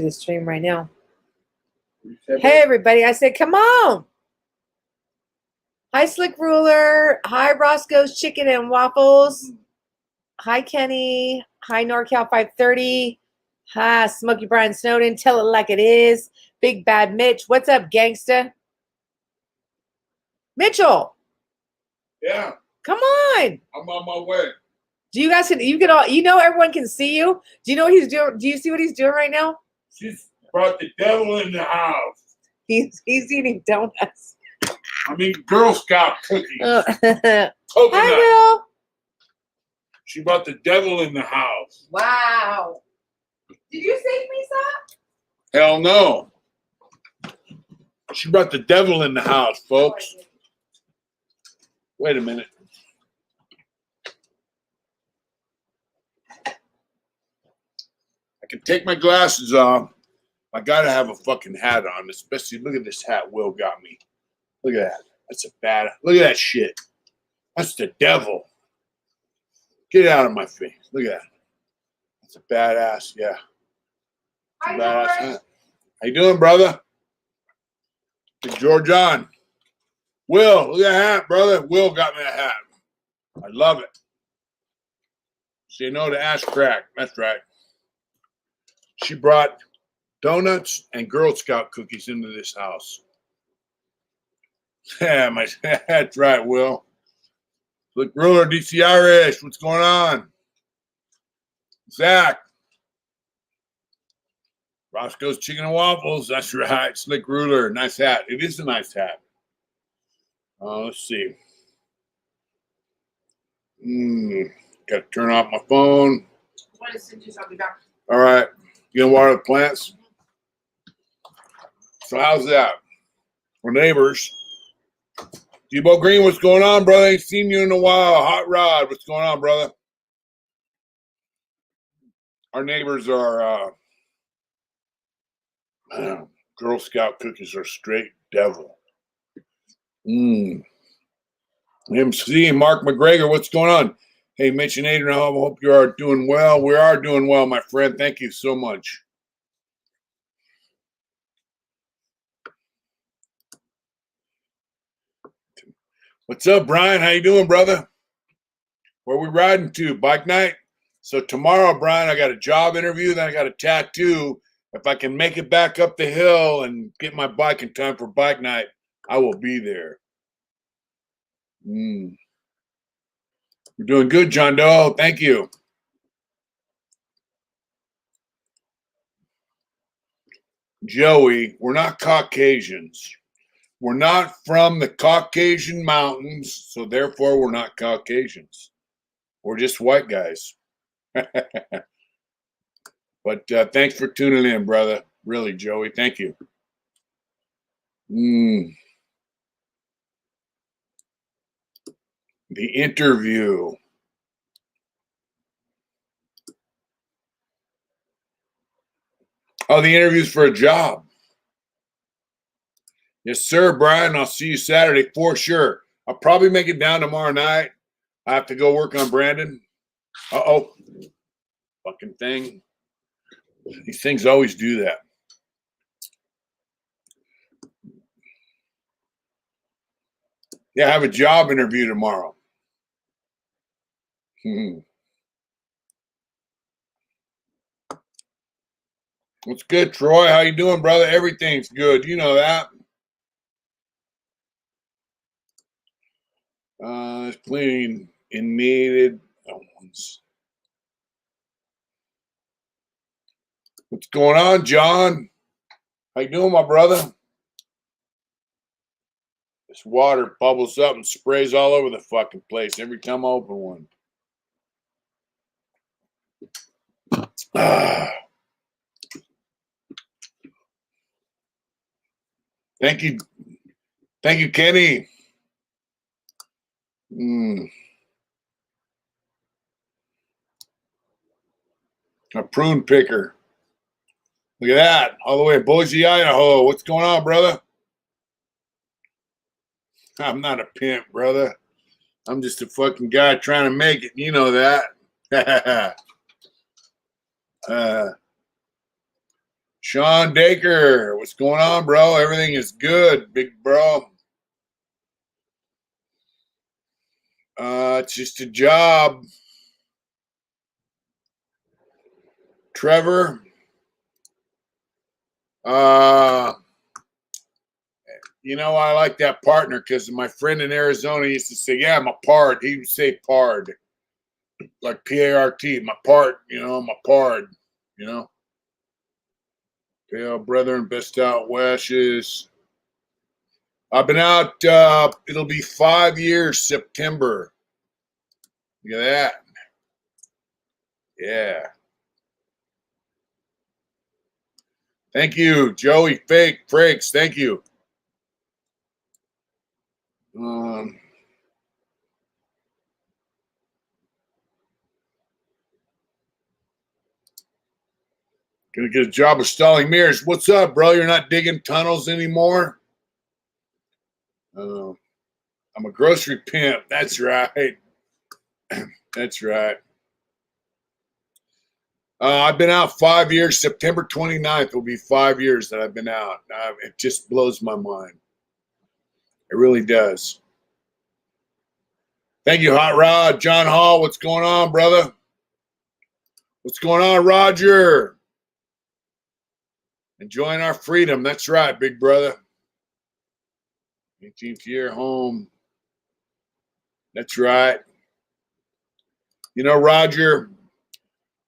the stream right now. Hey, everybody. I said, come on. Hi, Slick Ruler. Hi, Roscoe's Chicken and Waffles. Hi, Kenny. Hi, NorCal 530. Hi, Smokey Brian Snowden. Tell it like it is. Big Bad Mitch. What's up, gangsta? Mitchell. Yeah. Come on. I'm on my way. Do you guys everyone can see you? Do you know what he's doing? Do you see what he's doing right now? She's brought the devil in the house. He's eating donuts. I mean, Girl Scout cookies. Hi, Will. She brought the devil in the house. Wow. Did you save me some? Hell no. She brought the devil in the house, folks. Wait a minute. I can take my glasses off. I gotta have a fucking hat on, especially look at this hat Will got me. Look at that. That's a bad. Look at that shit. That's the devil. Get out of my face. Look at that. That's a badass. Yeah. Hi, Badass George. hat. How you doing, brother? Hey, George on. Will, look at that hat, brother. Will got me a hat. I love it. Say no to ass crack. That's right. She brought donuts and Girl Scout cookies into this house. Yeah, that's right, Will. Look, Ruler, DC Irish, what's going on? Zach. Roscoe's Chicken and Waffles, that's right. Slick Ruler, nice hat. It is a nice hat. Let's see. Got to turn off my phone. All right. You gonna water the plants? So how's that? We're neighbors. Debo Green, what's going on, brother? Ain't seen you in a while. Hot Rod, what's going on, brother? Our neighbors are Girl Scout cookies are straight devil. MC Mark McGregor, what's going on? Hey, Mitch and Adrian, I hope you are doing well. We are doing well, my friend. Thank you so much. What's up, Brian? How you doing, brother? Where we riding to? Bike night? So tomorrow, Brian, I got a job interview, then I got a tattoo. If I can make it back up the hill and get my bike in time for bike night, I will be there. You're doing good, John Doe. Thank you. Joey, we're not Caucasians. We're not from the Caucasian mountains, so therefore we're not Caucasians. We're just white guys. But thanks for tuning in, brother. Really, Joey. Thank you. The interview. Oh, the interview's for a job. Yes, sir, Brian. I'll see you Saturday for sure. I'll probably make it down tomorrow night. I have to go work on Brandon. Uh-oh. Fucking thing. These things always do that. Yeah, I have a job interview tomorrow. What's good, Troy? How you doing, brother? Everything's good. You know that. It's plenty in needed ones. What's going on, John? How you doing, my brother? This water bubbles up and sprays all over the fucking place every time I open one. Thank you. Thank you, Kenny. A prune picker. Look at that. All the way to Boise, Idaho. What's going on, brother? I'm not a pimp, brother. I'm just a fucking guy trying to make it. You know that. Sean Daker, what's going on, bro? Everything is good, big bro. It's just a job. Trevor, you know, I like that partner because my friend in Arizona used to say, yeah, I'm a pard. He would say pard, like P-A-R-T, my part, you know, my pard, you know. Dale, brethren, best out wishes. I've been out, it'll be 5 years, September. Look at that. Yeah. Thank you, Joey Frakes. Thank you. Gonna get a job of stalling mirrors. What's up, bro? You're not digging tunnels anymore? I'm a grocery pimp. That's right. That's right. I've been out 5 years. September 29th will be 5 years that I've been out. It just blows my mind. It really does. Thank you, Hot Rod. John Hall, what's going on, brother? What's going on, Roger? Enjoying our freedom. That's right, big brother. 18th year home. That's right. You know, Roger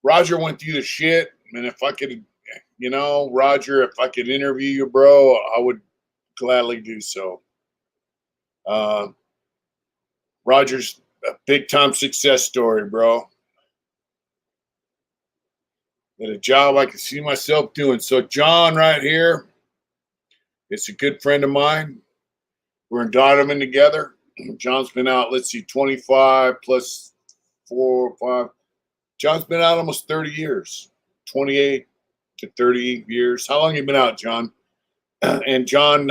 went through the shit. And if I could, you know, Roger, if I could interview you, bro, I would gladly do so. Roger's a big time success story, bro. And a job I can see myself doing. So John right here, it's a good friend of mine. We're in Donovan together. John's been out, let's see, 25 plus 4 or 5. John's been out almost 30 years, 28 to 30 years. How long you been out, John? And John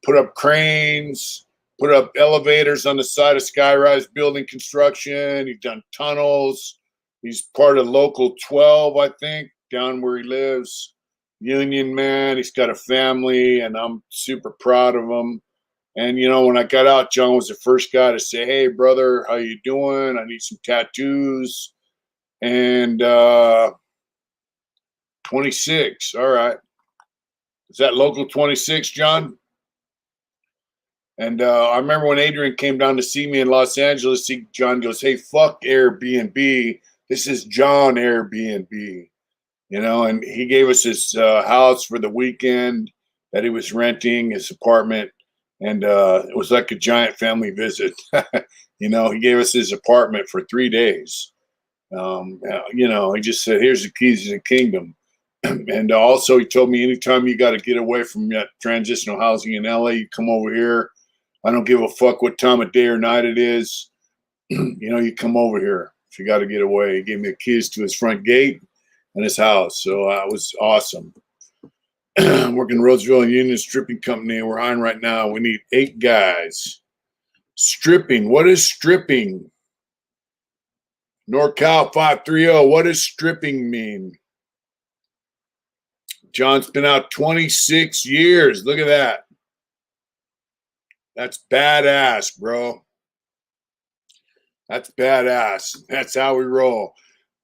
put up cranes, put up elevators on the side of Skyrise building construction. He's done tunnels. He's part of Local 12, I think, down where he lives. Union man. He's got a family, and I'm super proud of him. And, you know, when I got out, John was the first guy to say, hey, brother, how you doing? I need some tattoos. And 26. All right. Is that Local 26, John? And I remember when Adrian came down to see me in Los Angeles, John goes, hey, fuck Airbnb. This is John Airbnb. You know, and he gave us his house for the weekend that he was renting, his apartment. And it was like a giant family visit. You know, he gave us his apartment for 3 days. You know, he just said, here's the keys to the kingdom. And also he told me anytime you got to get away from that transitional housing in LA, you come over here. I don't give a fuck what time of day or night it is. You know, you come over here if you got to get away. He gave me the keys to his front gate and his house. So it was awesome. I'm working Roseville and Union Stripping Company. We're hiring right now. We need 8 guys. Stripping. What is stripping? NorCal 530. What does stripping mean? John's been out 26 years. Look at that. That's badass, bro. That's badass. That's how we roll.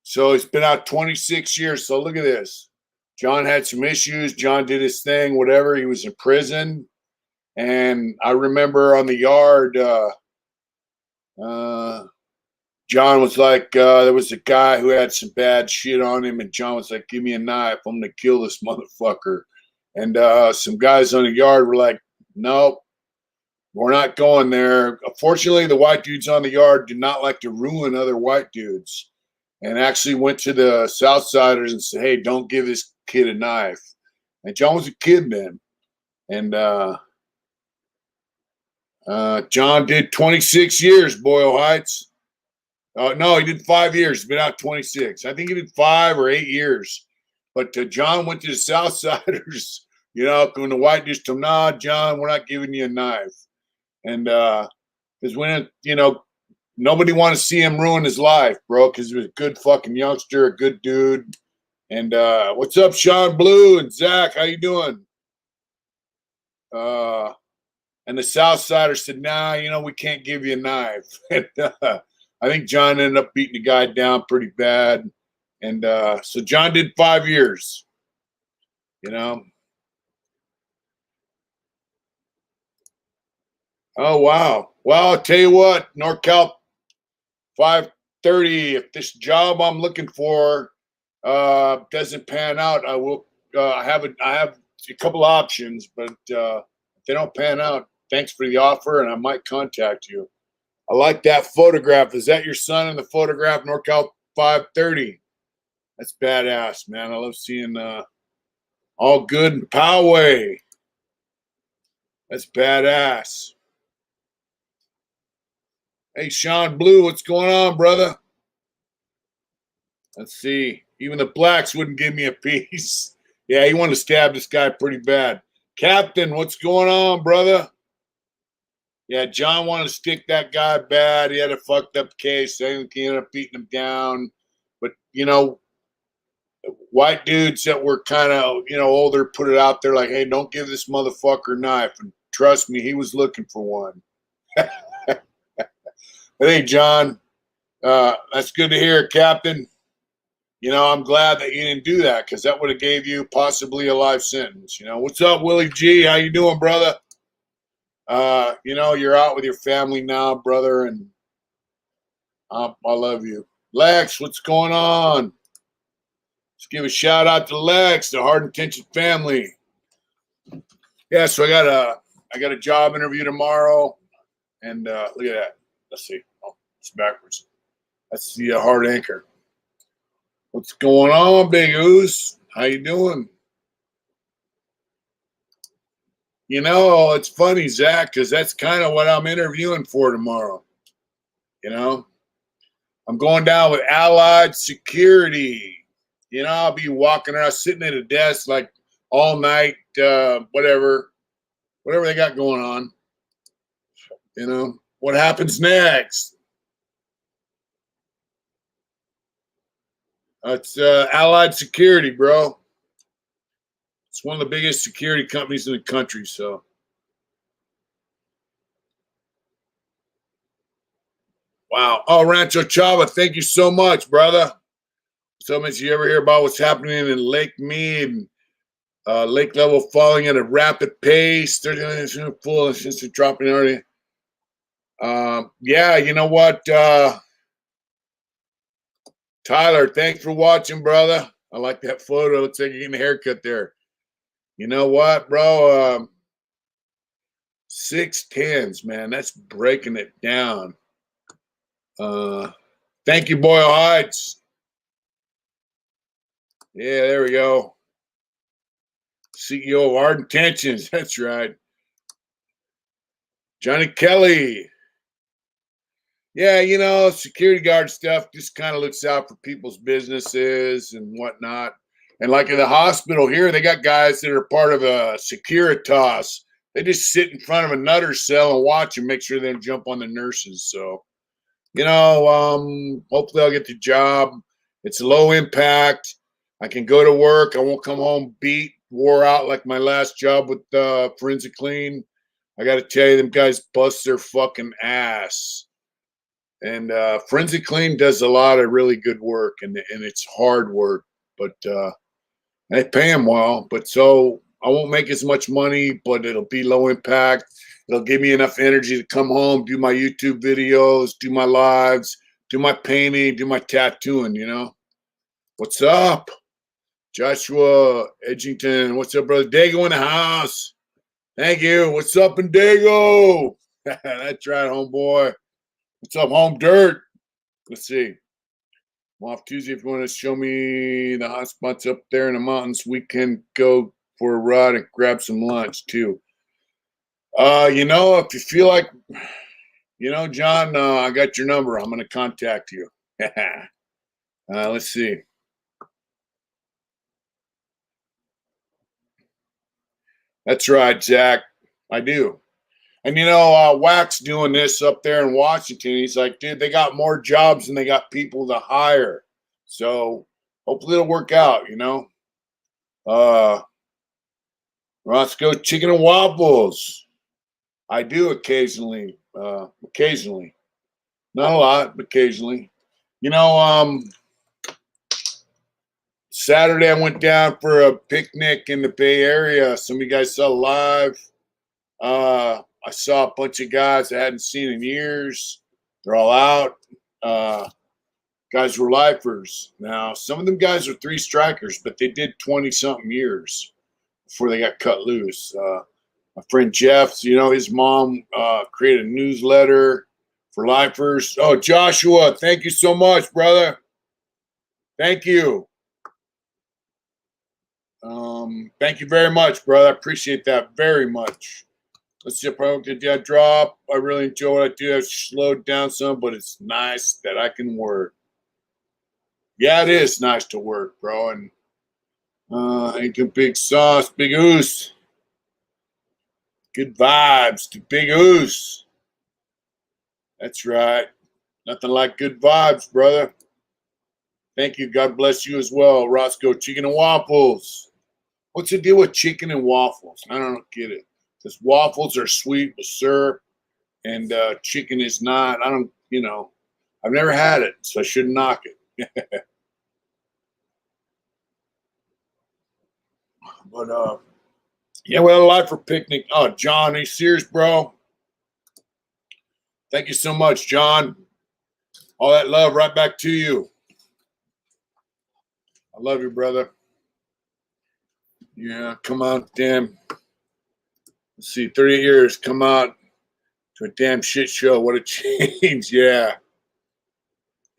So he's been out 26 years. So look at this. John had some issues. John did his thing, whatever. He was in prison. And I remember on the yard, John was like, there was a guy who had some bad shit on him. And John was like, give me a knife. I'm going to kill this motherfucker. And some guys on the yard were like, nope, we're not going there. Fortunately, the white dudes on the yard did not like to ruin other white dudes and actually went to the Southsiders and said, hey, don't give this kid a knife. And John was a kid then. And John did 26 years, Boyle Heights. No, he did 5 years. He's been out 26. I think he did 5 or 8 years. But John went to the Southsiders, you know, when the white dudes told him, nah, John, we're not giving you a knife. And because when, you know, nobody wanted to see him ruin his life, bro, because he was a good fucking youngster, a good dude. And what's up, Sean Blue and Zach? How you doing? And the Southsider said, nah, we can't give you a knife. And, I think John ended up beating the guy down pretty bad. And so John did 5 years, Oh, wow. Well, I'll tell you what, NorCal 530, if this job I'm looking for doesn't pan out, I will I have a couple options, but if they don't pan out, thanks for the offer, and I might contact you. I like that photograph. Is that your son in the photograph, NorCal 530? That's badass, man. I love seeing all good in Poway. That's badass. Hey, Sean Blue, what's going on, brother? Let's see. Even the blacks wouldn't give me a piece. Yeah, he wanted to stab this guy pretty bad. Captain, what's going on, brother? Yeah, John wanted to stick that guy bad. He had a fucked up case. I think he ended up beating him down. But, white dudes that were kind of, older put it out there like, hey, don't give this motherfucker a knife. And trust me, he was looking for one. But hey, John, that's good to hear, Captain. I'm glad that you didn't do that because that would have gave you possibly a life sentence. What's up, Willie G? How you doing, brother? You're out with your family now, brother, and I love you. Lex, what's going on? Let's give a shout out to Lex, the Hard Intention family. Yeah, so I got a job interview tomorrow, and look at that. Let's see. Oh, it's backwards. That's the Hard Anchor. What's going on, Big Oos? How you doing? It's funny, Zach, because that's kind of what I'm interviewing for tomorrow. I'm going down with Allied Security. I'll be walking around, sitting at a desk like all night, whatever they got going on. What happens next? It's Allied Security, bro. It's one of the biggest security companies in the country, so. Wow. Oh, Rancho Chava, thank you so much, brother. So much you ever hear about what's happening in Lake Mead, lake level falling at a rapid pace, 39 full since it's dropping already. Yeah, you know what? Tyler, thanks for watching, brother. I like that photo. Looks like you're getting a haircut there. You know what, bro? 6'10s, man. That's breaking it down. Thank you, Boyle Heights. Yeah, there we go. CEO of Hard Intentions. That's right. Johnny Kelly. Yeah, security guard stuff just kind of looks out for people's businesses and whatnot. And like in the hospital here, they got guys that are part of a Securitas. They just sit in front of a nutter cell and watch and make sure they don't jump on the nurses. So, hopefully I'll get the job. It's low impact. I can go to work. I won't come home beat, wore out like my last job with Forensic Clean. I got to tell you, them guys bust their fucking ass. And Forensic Clean does a lot of really good work, and it's hard work, but they pay them well. But so I won't make as much money, but it'll be low impact. It'll give me enough energy to come home, do my YouTube videos, do my lives, do my painting, do my tattooing, What's up? Joshua Edgington. What's up, brother? Dago in the house. Thank you. What's up in Dago? That's right, homeboy. What's up, home dirt? Let's see. I'm off Tuesday. If you want to show me the hot spots up there in the mountains, we can go for a ride and grab some lunch too. If you feel like, John, I got your number. I'm going to contact you. Let's see. That's right, Zach. I do. And Wax doing this up there in Washington. He's like, dude, they got more jobs than they got people to hire. So hopefully it'll work out, you know. Roscoe Chicken and Waffles. I do occasionally. Occasionally. Not a lot, but occasionally. You know, Saturday I went down for a picnic in the Bay Area. Some of you guys saw live. I saw a bunch of guys I hadn't seen in years. They're all out. Guys were lifers. Now, some of them guys are three strikers, but they did 20-something years before they got cut loose. My friend Jeff, you know, his mom created a newsletter for lifers. Oh, Joshua, thank you so much, brother. Thank you. Thank you very much, brother. I appreciate that very much. Let's see if I did that drop. I really enjoy what I do. I've slowed down some, but it's nice that I can work. Yeah, it is nice to work, bro. And ain't the big sauce, big oos. Good vibes to Big Oos. That's right. Nothing like good vibes, brother. Thank you. God bless you as well. Roscoe Chicken and Waffles. What's the deal with chicken and waffles? I don't get it. Because waffles are sweet with syrup and chicken is not. I don't, you know, I've never had it, so I shouldn't knock it. But yeah, we had a lot for picnic. Oh, John, are you serious, bro? Thank you so much, John. All that love right back to you. I love you, brother. Yeah, come out, damn. Let's see, 30 years, come out to a damn shit show. What a change. Yeah.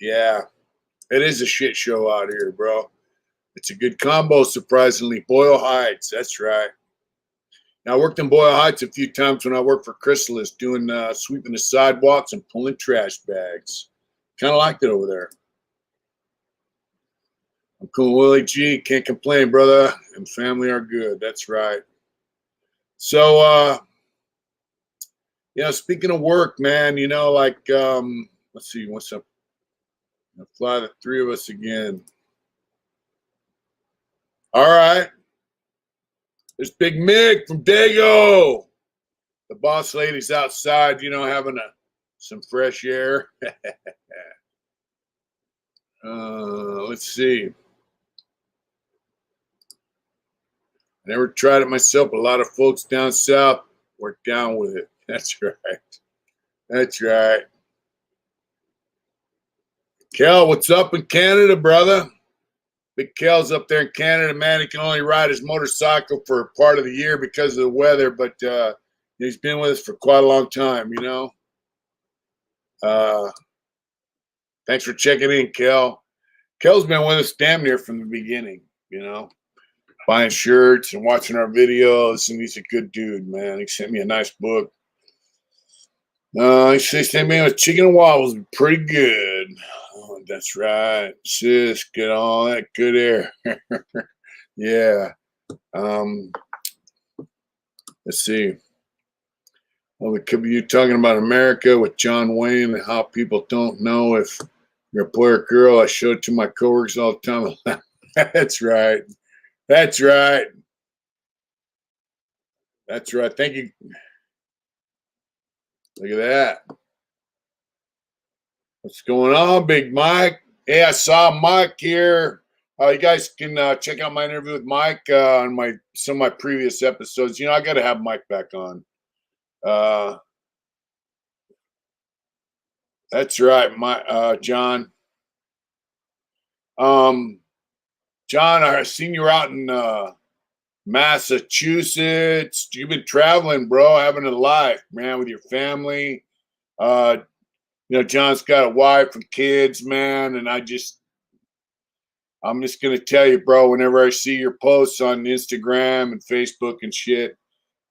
Yeah. It is a shit show out here, bro. It's a good combo, surprisingly. Boyle Heights, that's right. Now, I worked in Boyle Heights a few times when I worked for Chrysalis, doing sweeping the sidewalks and pulling trash bags. Kind of liked it over there. I'm cool, Willie G. Can't complain, brother. And family are good. That's right. So, you know, speaking of work, man, you know, like, let's see, what's up? I'll fly the three of us again. All right. There's Big Mick from Dago. The boss lady's outside, you know, having some fresh air. Let's see. I never tried it myself, but a lot of folks down south were down with it. That's right. That's right. Kel, what's up in Canada, brother? Big Kel's up there in Canada, man. He can only ride his motorcycle for part of the year because of the weather, but he's been with us for quite a long time, you know. Thanks for checking in, Kel. Kel's been with us damn near from the beginning, you know, buying shirts and watching our videos, and he's a good dude, man. He sent me a nice book. He sent me a chicken and waffles, pretty good. Oh, that's right, sis. Get all that good air. Yeah. Let's see. Well, it could be you talking about America with John Wayne and how people don't know if you're a boy or girl. I show it to my coworkers all the time. That's right. That's right. That's right. Thank you. Look at that. What's going on, Big Mike? Hey, I saw Mike here. You guys can check out my interview with Mike on some of my previous episodes. You know, I got to have Mike back on. That's right, my John. John, I seen you out in Massachusetts. You've been traveling, bro, having a life, man, with your family. You know, John's got a wife and kids, man, and I'm just gonna tell you, bro, whenever I see your posts on Instagram and Facebook and shit,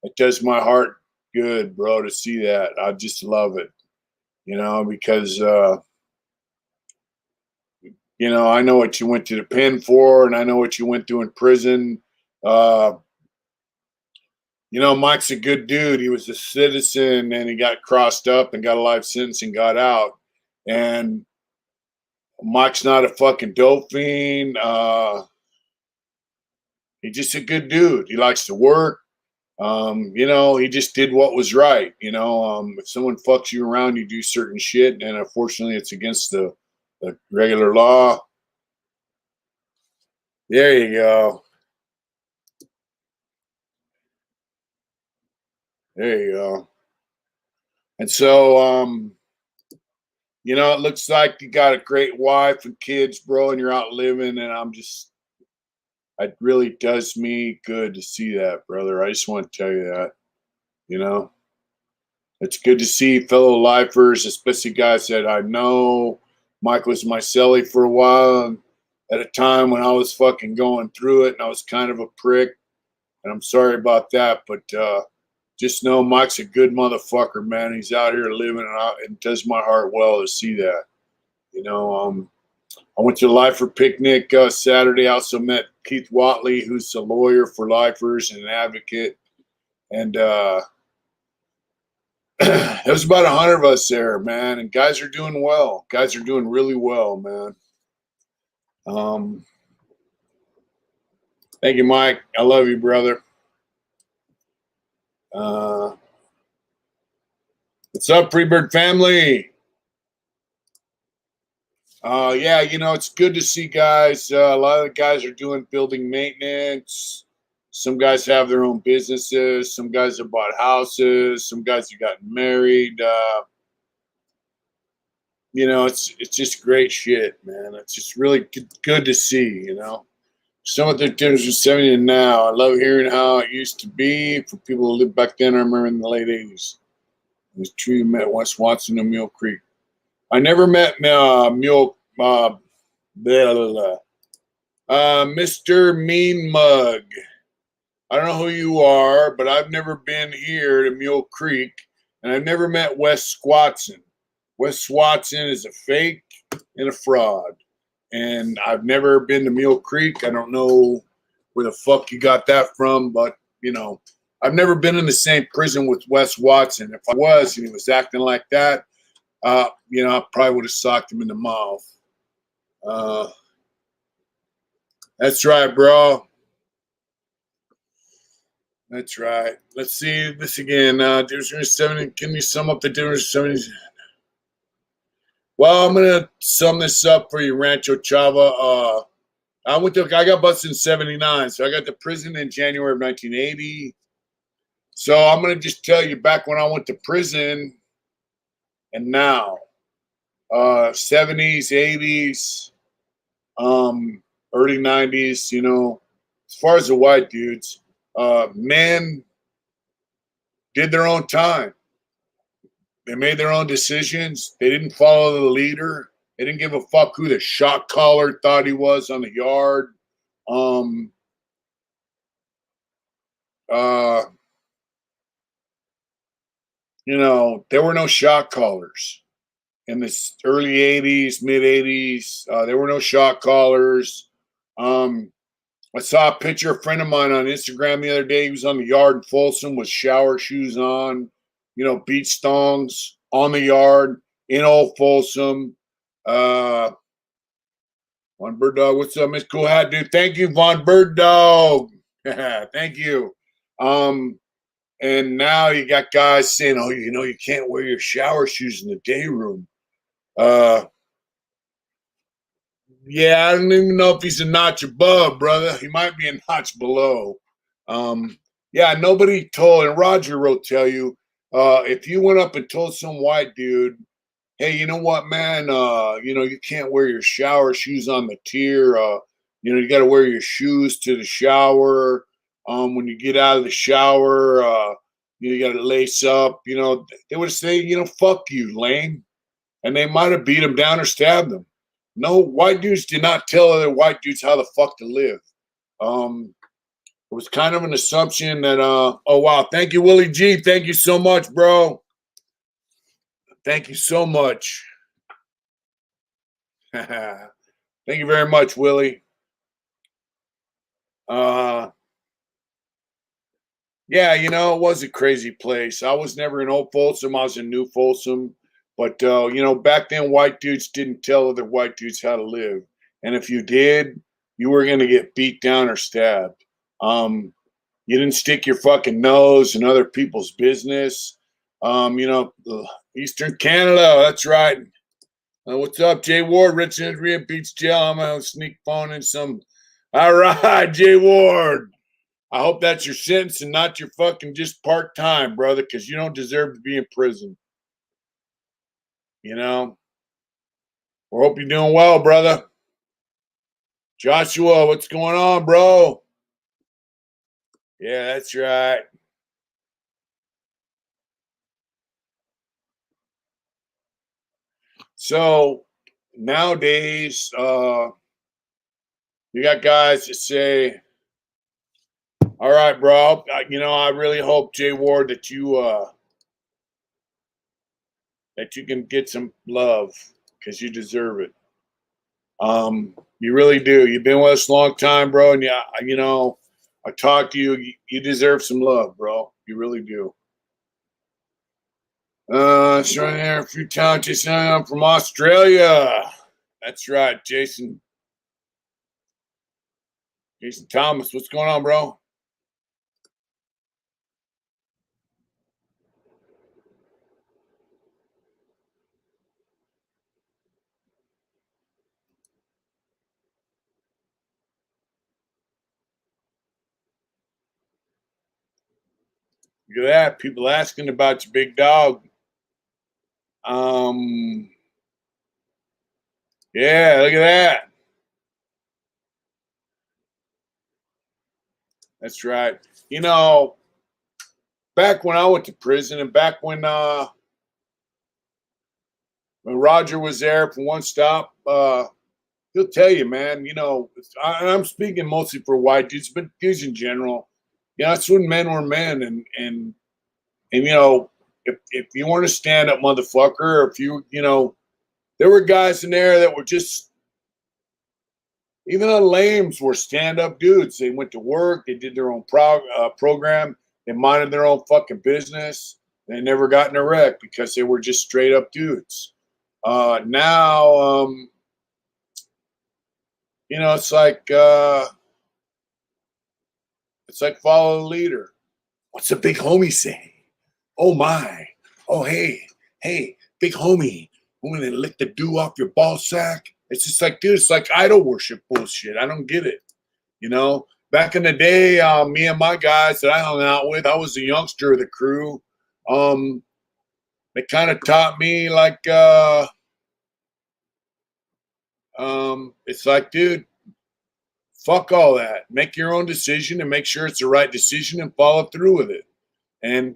it does my heart good, bro, to see that. I just love it, you know, because you know, I know what you went to the pen for, and I know what you went through in prison. You know, Mike's a good dude. He was a citizen, and he got crossed up and got a life sentence and got out. And Mike's not a fucking dope fiend. He's just a good dude. He likes to work. He just did what was right. If someone fucks you around, you do certain shit, and unfortunately, it's against the regular law. There you go. There you go. And so, it looks like you got a great wife and kids, bro, and you're out living. And it really does me good to see that, brother. I just want to tell you that, it's good to see fellow lifers, especially guys that I know. Mike was my celly for a while, and at a time when I was fucking going through it, and I was kind of a prick. And I'm sorry about that, but just know Mike's a good motherfucker, man. He's out here living, and it does my heart well to see that. I went to the Lifer picnic Saturday. I also met Keith Watley, who's a lawyer for lifers and an advocate. And there was about 100 of us there, man. And guys are doing well. Guys are doing really well, man. Thank you, Mike. I love you, brother. What's up, Freebird family? Yeah, it's good to see guys. A lot of the guys are doing building maintenance. Some guys have their own businesses. Some guys have bought houses. Some guys have gotten married. It's just great shit, man. It's just really good to see, Some of the difference from 70 and now. I love hearing how it used to be for people who lived back then. I remember in the late 80s. It was true you met Wes Watson in Mule Creek. I never met Mr. Mean Mug. I don't know who you are, but I've never been here to Mule Creek, and I've never met Wes Watson. Wes Watson is a fake and a fraud, and I've never been to Mule Creek. I don't know where the fuck you got that from, but, I've never been in the same prison with Wes Watson. If I was and he was acting like that, I probably would have socked him in the mouth. That's right, bro. That's right. Let's see this again. Difference 70. Can you sum up the difference 70? Well, I'm gonna sum this up for you, Rancho Chava. I got busted in 79, so I got to prison in January of 1980. So I'm gonna just tell you back when I went to prison and now. 70s, 80s, early 90s, as far as the white dudes, men did their own time. They made their own decisions. They didn't follow the leader. They didn't give a fuck who the shot caller thought he was on the yard. There were no shot callers in the early 80s, mid 80s. There were no shot callers. I saw a picture of a friend of mine on Instagram the other day. He was on the yard in Folsom with shower shoes on, beach thongs on the yard in old Folsom. Von Bird Dog, what's up, Miss Cool Hat Dude? Thank you, Von Bird Dog. Thank you. And now you got guys saying, oh, you can't wear your shower shoes in the day room. Yeah, I don't even know if he's a notch above, brother. He might be a notch below. Yeah, nobody told, and Roger will tell you, if you went up and told some white dude, hey, you know what, man, you can't wear your shower shoes on the tier. You got to wear your shoes to the shower. When you get out of the shower, you got to lace up. They would say, fuck you, lame. And they might have beat him down or stabbed him. No, white dudes did not tell other white dudes how the fuck to live. It was kind of an assumption that, oh, wow. Thank you, Willie G. Thank you so much, bro. Thank you so much. Thank you very much, Willie. Yeah, it was a crazy place. I was never in Old Folsom. I was in New Folsom. But back then white dudes didn't tell other white dudes how to live. And if you did, you were gonna get beat down or stabbed. You didn't stick your fucking nose in other people's business. Eastern Canada, that's right. What's up, Jay Ward? Richard Ria beats jail. I'm gonna sneak phone in some. All right, Jay Ward. I hope that's your sentence and not your fucking just part time, brother, because you don't deserve to be in prison. You know. We hope you're doing well, brother. Joshua, what's going on, bro? Yeah, that's right. So nowadays, you got guys that say, all right, bro, I really hope, Jay Ward, that you can get some love because you deserve it. You really do. You've been with us a long time, bro, and yeah, I talked to you. You deserve some love, bro. You really do. It's right there a few times. Jason, I'm from Australia. That's right, Jason. Jason Thomas, what's going on, bro? Look at that. People asking about your big dog. Yeah, look at that. That's right. Back when I went to prison and back when Roger was there for one stop, he'll tell you, man, I'm speaking mostly for white dudes, but dudes in general. That's when men were men and if you weren't a stand-up motherfucker, or if there were guys in there that were just even the lames were stand-up dudes. They went to work, they did their own program, they minded their own fucking business. They never got in a wreck because they were just straight up dudes. Now, it's like follow the leader. What's the big homie say? Oh my! Oh hey, big homie! I'm gonna lick the dew off your ball sack. It's just like, dude, it's like idol worship bullshit. I don't get it. Back in the day, me and my guys that I hung out with, I was the youngster of the crew. They kind of taught me like, it's like, dude, fuck all that. Make your own decision and make sure it's the right decision and follow through with it. And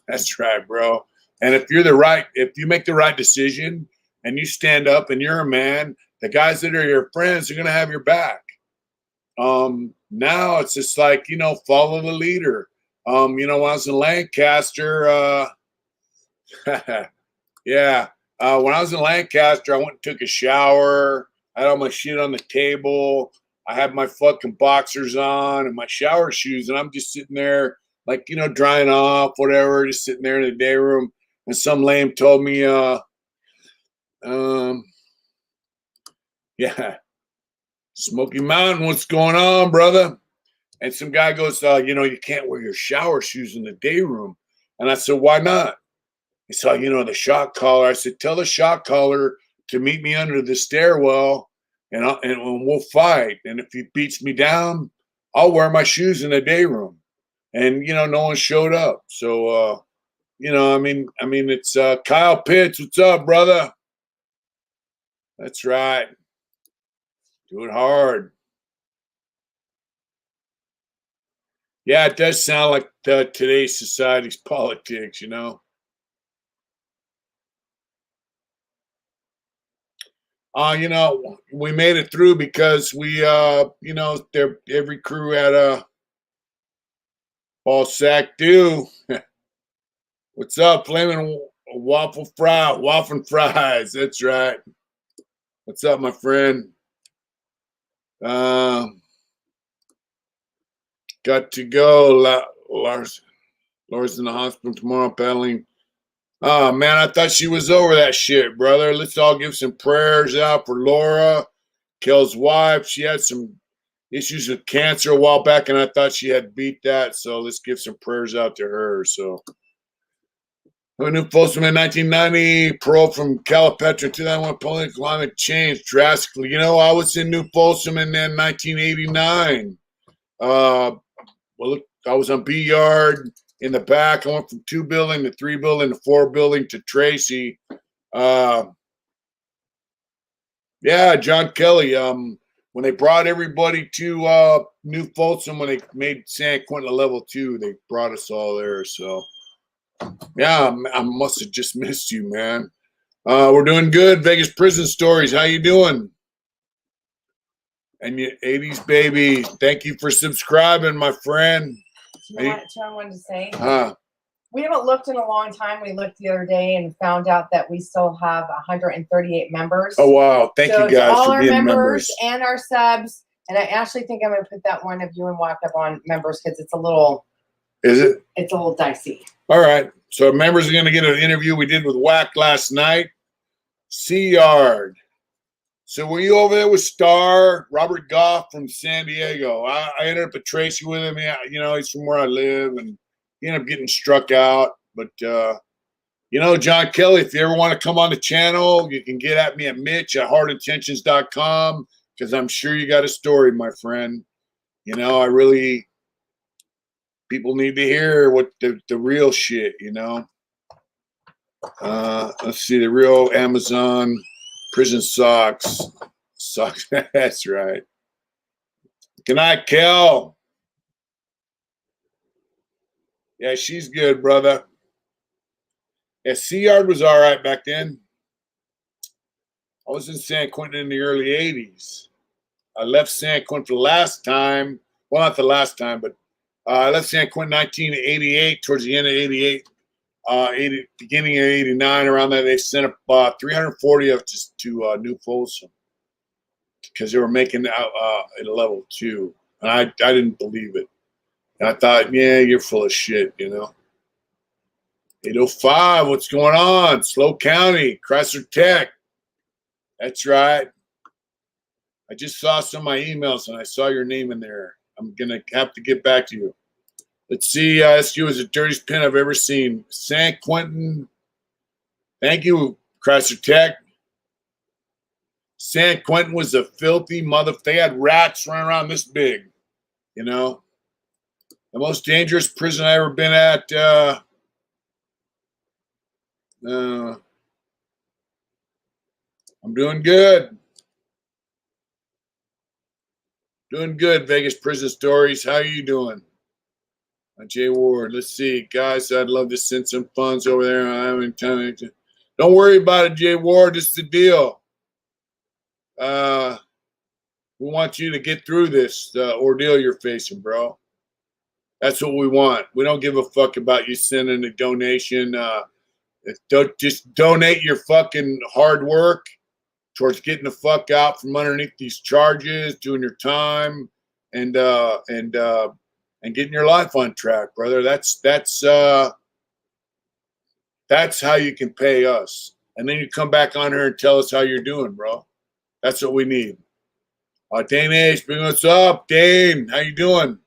that's right, bro. And if you make the right decision and you stand up and you're a man, the guys that are your friends are gonna have your back. Now it's just like, follow the leader. When I was in Lancaster, yeah. When I was in Lancaster, I went and took a shower. I had all my shit on the table. I had my fucking boxers on and my shower shoes, and I'm just sitting there, like, drying off, whatever, just sitting there in the day room. And some lame told me, yeah, Smoky Mountain, what's going on, brother? And some guy goes, you can't wear your shower shoes in the day room. And I said, why not? He said, the shot caller. I said, tell the shot caller to meet me under the stairwell and we'll fight. And if he beats me down, I'll wear my shoes in the day room. And, no one showed up. So, it's Kyle Pitts. What's up, brother? That's right. Do it hard. Yeah, it does sound like today's society's politics, we made it through because we, every crew had a ball sack do. What's up, Flaming Waffle Fries? That's right. What's up, my friend? Got to go. Lars in the hospital tomorrow, battling Oh man, I thought she was over that shit, brother. Let's all give some prayers out for Laura, Kel's wife. She had some issues with cancer a while back, and I thought she had beat that. So let's give some prayers out to her. So I'm a New Folsom in 1990, parole from Calipetra, 2001, political climate changed drastically. You know, I was in New Folsom in 1989. Well, look, I was on B Yard in the back. I went from 2 building to 3 building to 4 building to Tracy. Yeah, John Kelly. When they brought everybody to New Folsom, when they made San Quentin a level 2, they brought us all there. So, yeah, I must have just missed you, man. We're doing good. Vegas Prison Stories. How you doing? And you 80s baby. Thank you for subscribing, my friend. You know what John wanted to say? Huh? We haven't looked in a long time. We looked the other day and found out that we still have 138 members. Oh, wow. Thank you guys all for our being members and our subs. And I actually think I'm going to put that one of you and Walk Up on members because it's a little. Is it? It's a little dicey. All right. So members are going to get an interview we did with Whack last night. Sea Yard. So were you over there with Star, Robert Goff from San Diego? I ended up at Tracy with him. Yeah, you know, he's from where I live, and he ended up getting struck out. But, you know, John Kelly, if you ever want to come on the channel, you can get at me at mitch@heartintentions.com because I'm sure you got a story, my friend. You know, people need to hear what the real shit, you know. Let's see, the real Amazon prison socks. Socks, that's right. Good night, Kel. Yeah, she's good, brother. Yeah, Sea Yard was all right back then. I was in San Quentin in the early 80s. I left San Quentin for the last time. Well, not the last time, but I left San Quentin 1988, towards the end of 88. Beginning of 89, around that, they sent up 340 of us to New Folsom because they were making at a level 2. And I didn't believe it. And I thought, yeah, you're full of shit, you know. 805, what's going on? Slow County, Chrysler Tech. That's right. I just saw some of my emails and I saw your name in there. I'm going to have to get back to you. Let's see. SU is the dirtiest pen I've ever seen. San Quentin. Thank you, Chrysler Tech. San Quentin was a filthy mother. They had rats running around this big, you know. The most dangerous prison I ever been at. I'm doing good. Doing good, Vegas Prison Stories. How are you doing? Jay Ward. Let's see. Guys, I'd love to send some funds over there. I haven't time to. Don't worry about it, Jay Ward. This is the deal. We want you to get through this ordeal you're facing, bro. That's what we want. We don't give a fuck about you sending a donation. Don't just donate your fucking hard work towards getting the fuck out from underneath these charges, doing your time, and getting your life on track, brother. That's how you can pay us. And then you come back on here and tell us how you're doing, bro. That's what we need. Dane H, bring us up. Dane, how you doing?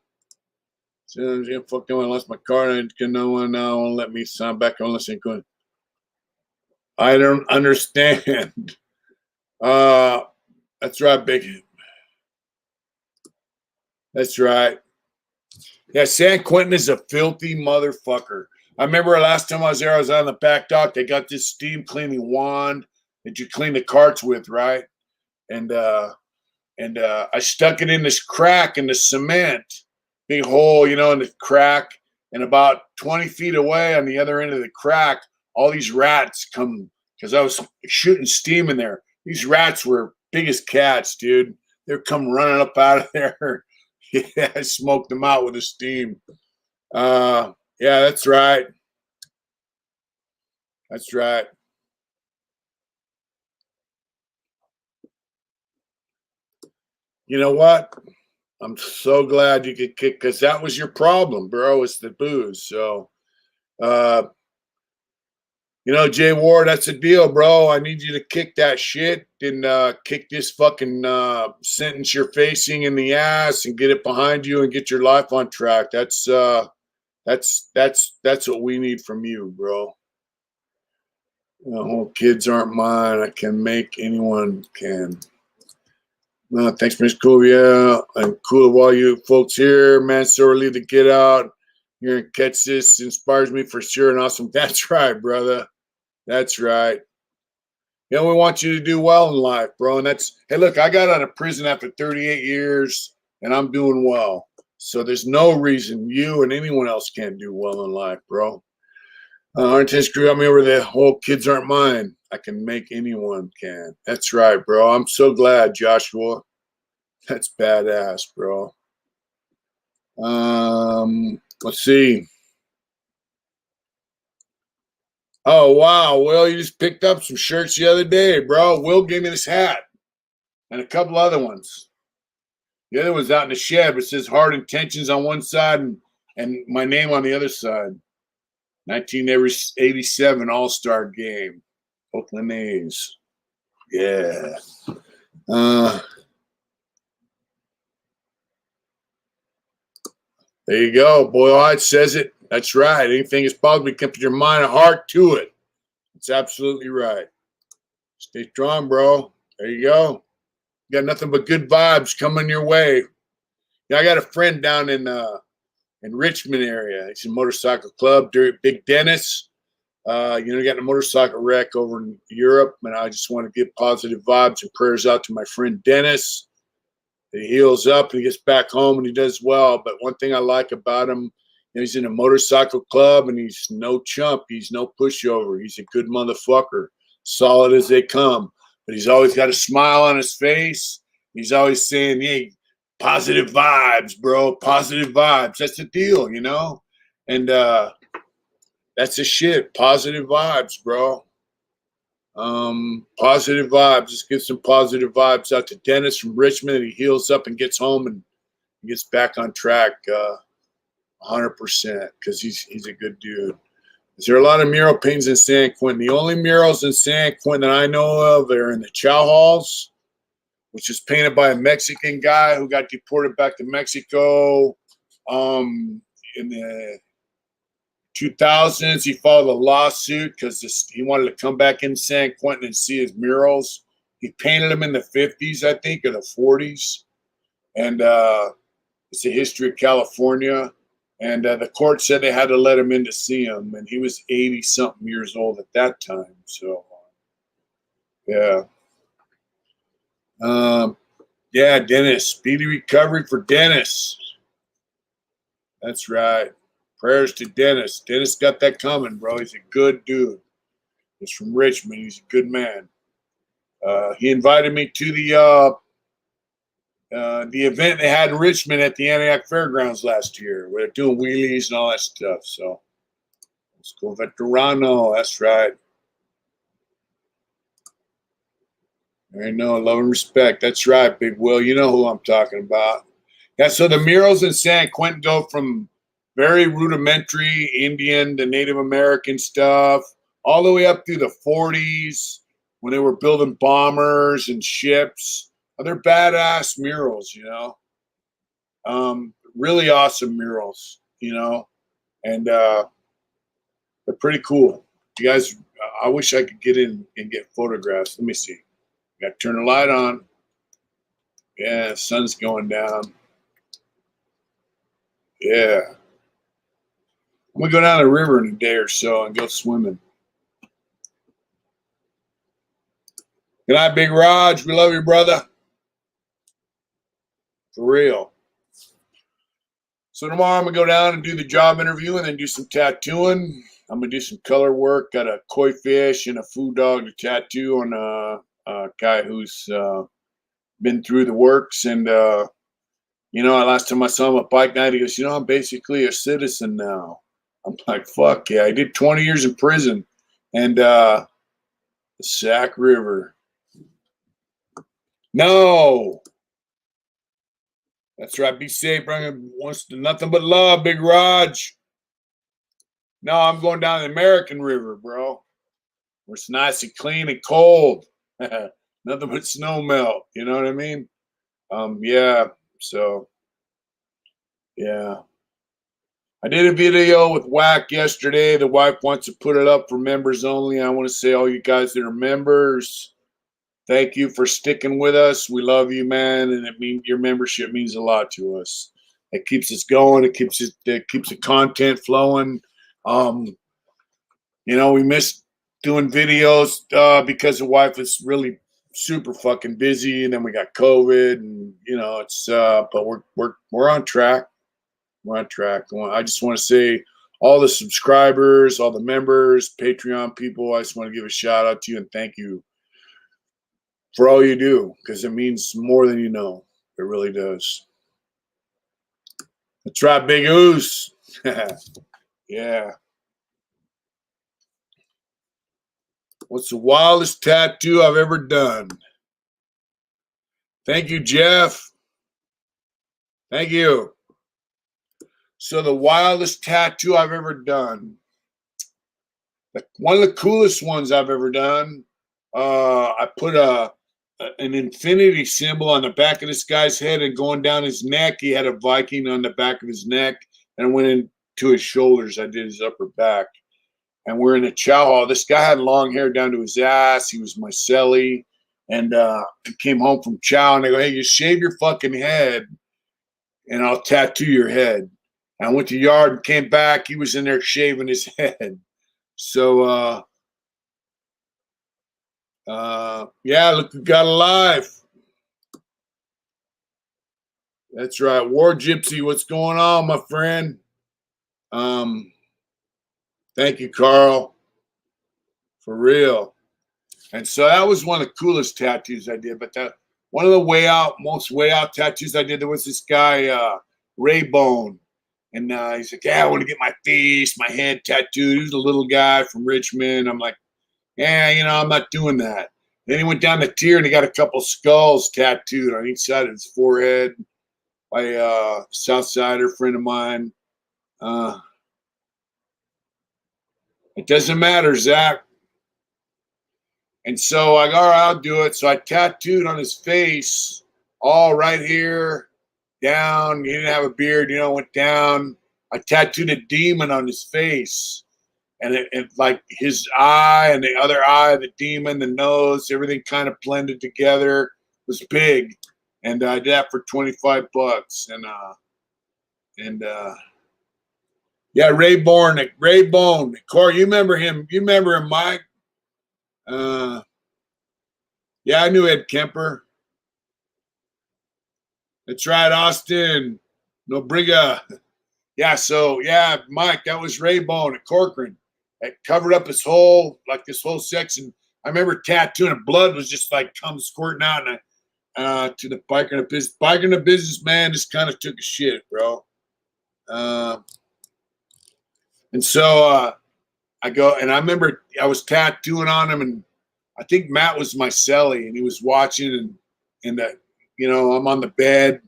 So, fucking I lost my card. No one now won't let me sign back unless I'm going. I don't understand. That's right, Big. That's right. Yeah, San Quentin is a filthy motherfucker. I remember last time I was there, I was on the back dock. They got this steam cleaning wand that you clean the carts with, right? And I stuck it in this crack in the cement, big hole, you know, in the crack. And about 20 feet away on the other end of the crack, all these rats come because I was shooting steam in there. These rats were big as cats, dude. They're come running up out of there. Yeah, I smoked them out with the steam. Yeah, that's right. That's right. You know what? I'm so glad you could kick because that was your problem, bro. It's the booze. So, You know, Jay Ward, that's the deal, bro. I need you to kick that shit and kick this fucking sentence you're facing in the ass and get it behind you and get your life on track. That's what we need from you, bro. Oh, kids aren't mine. I can make anyone can. No, thanks, Miss Cool. Yeah, I'm cool of all you folks here. Man, so relieved to get out here and catch this. Inspires me for sure and awesome. That's right, brother. That's right. You know, we want you to do well in life, bro. And that's, hey, look, I got out of prison after 38 years and I'm doing well. So there's no reason you and anyone else can't do well in life, bro. Arntist grew up me over the whole kids aren't mine. I can make anyone can. That's right, bro. I'm so glad, Joshua. That's badass, bro. Let's see. Oh, wow. Will, you just picked up some shirts the other day, bro. Will gave me this hat and a couple other ones. The other one's out in the shed, but it says Hard Intentions on one side and my name on the other side. 1987 All-Star Game. Oakland A's. Yeah. There you go. Boy, it says it. That's right. Anything is possible. Come to your mind and heart to it. It's absolutely right. Stay strong, bro. There you go. You got nothing but good vibes coming your way. Yeah, I got a friend down in Richmond area. He's a motorcycle club. Big Dennis. Got a motorcycle wreck over in Europe, and I just want to give positive vibes and prayers out to my friend Dennis. He heals up and he gets back home and he does well. But one thing I like about him, he's in a motorcycle club and he's no chump. He's no pushover. He's a good motherfucker, solid as they come. But he's always got a smile on his face. He's always saying, hey, positive vibes, bro, positive vibes. That's the deal, you know? And that's the shit, positive vibes, bro. Positive vibes. Just give some positive vibes out to Dennis from Richmond. He heals up and gets home and gets back on track 100% because he's a good dude. Is there a lot of mural paintings in San Quentin? The only murals in San Quentin that I know of are in the Chow Halls, which is painted by a Mexican guy who got deported back to Mexico in the 2000s. He filed a lawsuit because he wanted to come back in San Quentin and see his murals. He painted them in the 50s, I think, or the 40s. And it's the history of California. And the court said they had to let him in to see him. And he was 80-something years old at that time. So, yeah. Yeah, Dennis. Speedy recovery for Dennis. That's right. Prayers to Dennis. Dennis got that coming, bro. He's a good dude. He's from Richmond. He's a good man. He invited me to the event they had in Richmond at the Antioch Fairgrounds last year, where they're doing wheelies and all that stuff. So let's go Veterano. That's right. I know, love and respect. That's right, Big Will. You know who I'm talking about. Yeah, so the murals in San Quentin go from very rudimentary Indian to Native American stuff, all the way up through the 40s when they were building bombers and ships. They're badass murals, you know. Really awesome murals, you know, and they're pretty cool. You guys, I wish I could get in and get photographs. Let me see. Got to turn the light on. Yeah, the sun's going down. Yeah. I'm going to go down the river in a day or so and go swimming. Good night, Big Raj. We love you, brother. For real. So tomorrow I'm going to go down and do the job interview and then do some tattooing. I'm going to do some color work. Got a koi fish and a food dog to tattoo on a guy who's been through the works. And, last time I saw him at bike night, he goes, I'm basically a citizen now. I'm like, fuck yeah. I did 20 years in prison. And the Sac River. No. That's right. Be safe. Wants to nothing but love, Big Raj. No, I'm going down the American River, bro. where it's nice and clean and cold. Nothing but snow melt. You know what I mean? Yeah. So, yeah. I did a video with Whack yesterday. The wife wants to put it up for members only. I want to say, all you guys that are members, thank you for sticking with us. We love you, man, and your membership means a lot to us. It keeps us going. It keeps the content flowing. We missed doing videos because the wife was really super fucking busy, and then we got COVID, and it's but we're on track. We're on track. I just want to say, all the subscribers, all the members, Patreon people, I just want to give a shout out to you and thank you for all you do, because it means more than you know. It really does. That's right, Big Oos. Yeah. What's the wildest tattoo I've ever done? Thank you, Jeff. Thank you. So the wildest tattoo I've ever done. One of the coolest ones I've ever done. I put an infinity symbol on the back of this guy's head, and going down his neck, he had a Viking on the back of his neck, and went into his shoulders. I did his upper back. And we're in a chow hall. This guy had long hair down to his ass. He was my celly. And he came home from chow, and they go, hey, you shave your fucking head, and I'll tattoo your head. And I went to the yard and came back. He was in there shaving his head. So, yeah, look who got alive. That's right. War Gypsy, what's going on, my friend? Thank you, Carl. For real. And so that was one of the coolest tattoos I did. But one of the most way out tattoos I did, there was this guy, Ray Bone. And he's like, yeah, I want to get my face, my head tattooed. He was a little guy from Richmond. I'm like, yeah, I'm not doing that. Then he went down the tier and he got a couple skulls tattooed on each side of his forehead by a Southsider friend of mine. It doesn't matter, Zach. And so I go, all right, I'll do it. So I tattooed on his face, all right here, down. He didn't have a beard, went down. I tattooed a demon on his face. And it like his eye and the other eye, the demon, the nose, everything kind of blended together. It was big. And I did that for $25. Yeah, Ray Bone. Corey, you remember him? You remember him, Mike? Yeah, I knew Ed Kemper. That's right, Austin. Nobriga. Yeah, so yeah, Mike, that was Ray Bone at Corcoran. It covered up this whole section. I remember tattooing, and blood was just like come squirting out, and to the biker and the businessman just kind of took a shit, bro. And so I go, and I remember I was tattooing on him, and I think Matt was my celly, and he was watching, and I'm on the bed,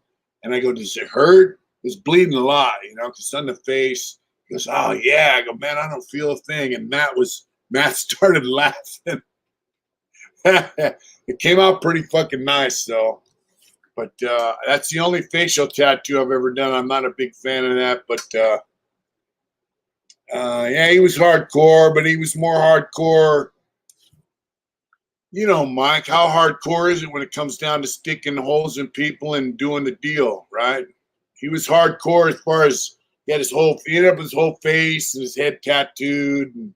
and I go, does it hurt? It was bleeding a lot, because on the face. He goes, oh yeah. I go, man, I don't feel a thing. And Matt started laughing. It came out pretty fucking nice, though. But that's the only facial tattoo I've ever done. I'm not a big fan of that, but yeah, he was hardcore, but he was more hardcore. Mike, how hardcore is it when it comes down to sticking holes in people and doing the deal, right? He was hardcore as far as he ended up with his whole face and his head tattooed. And,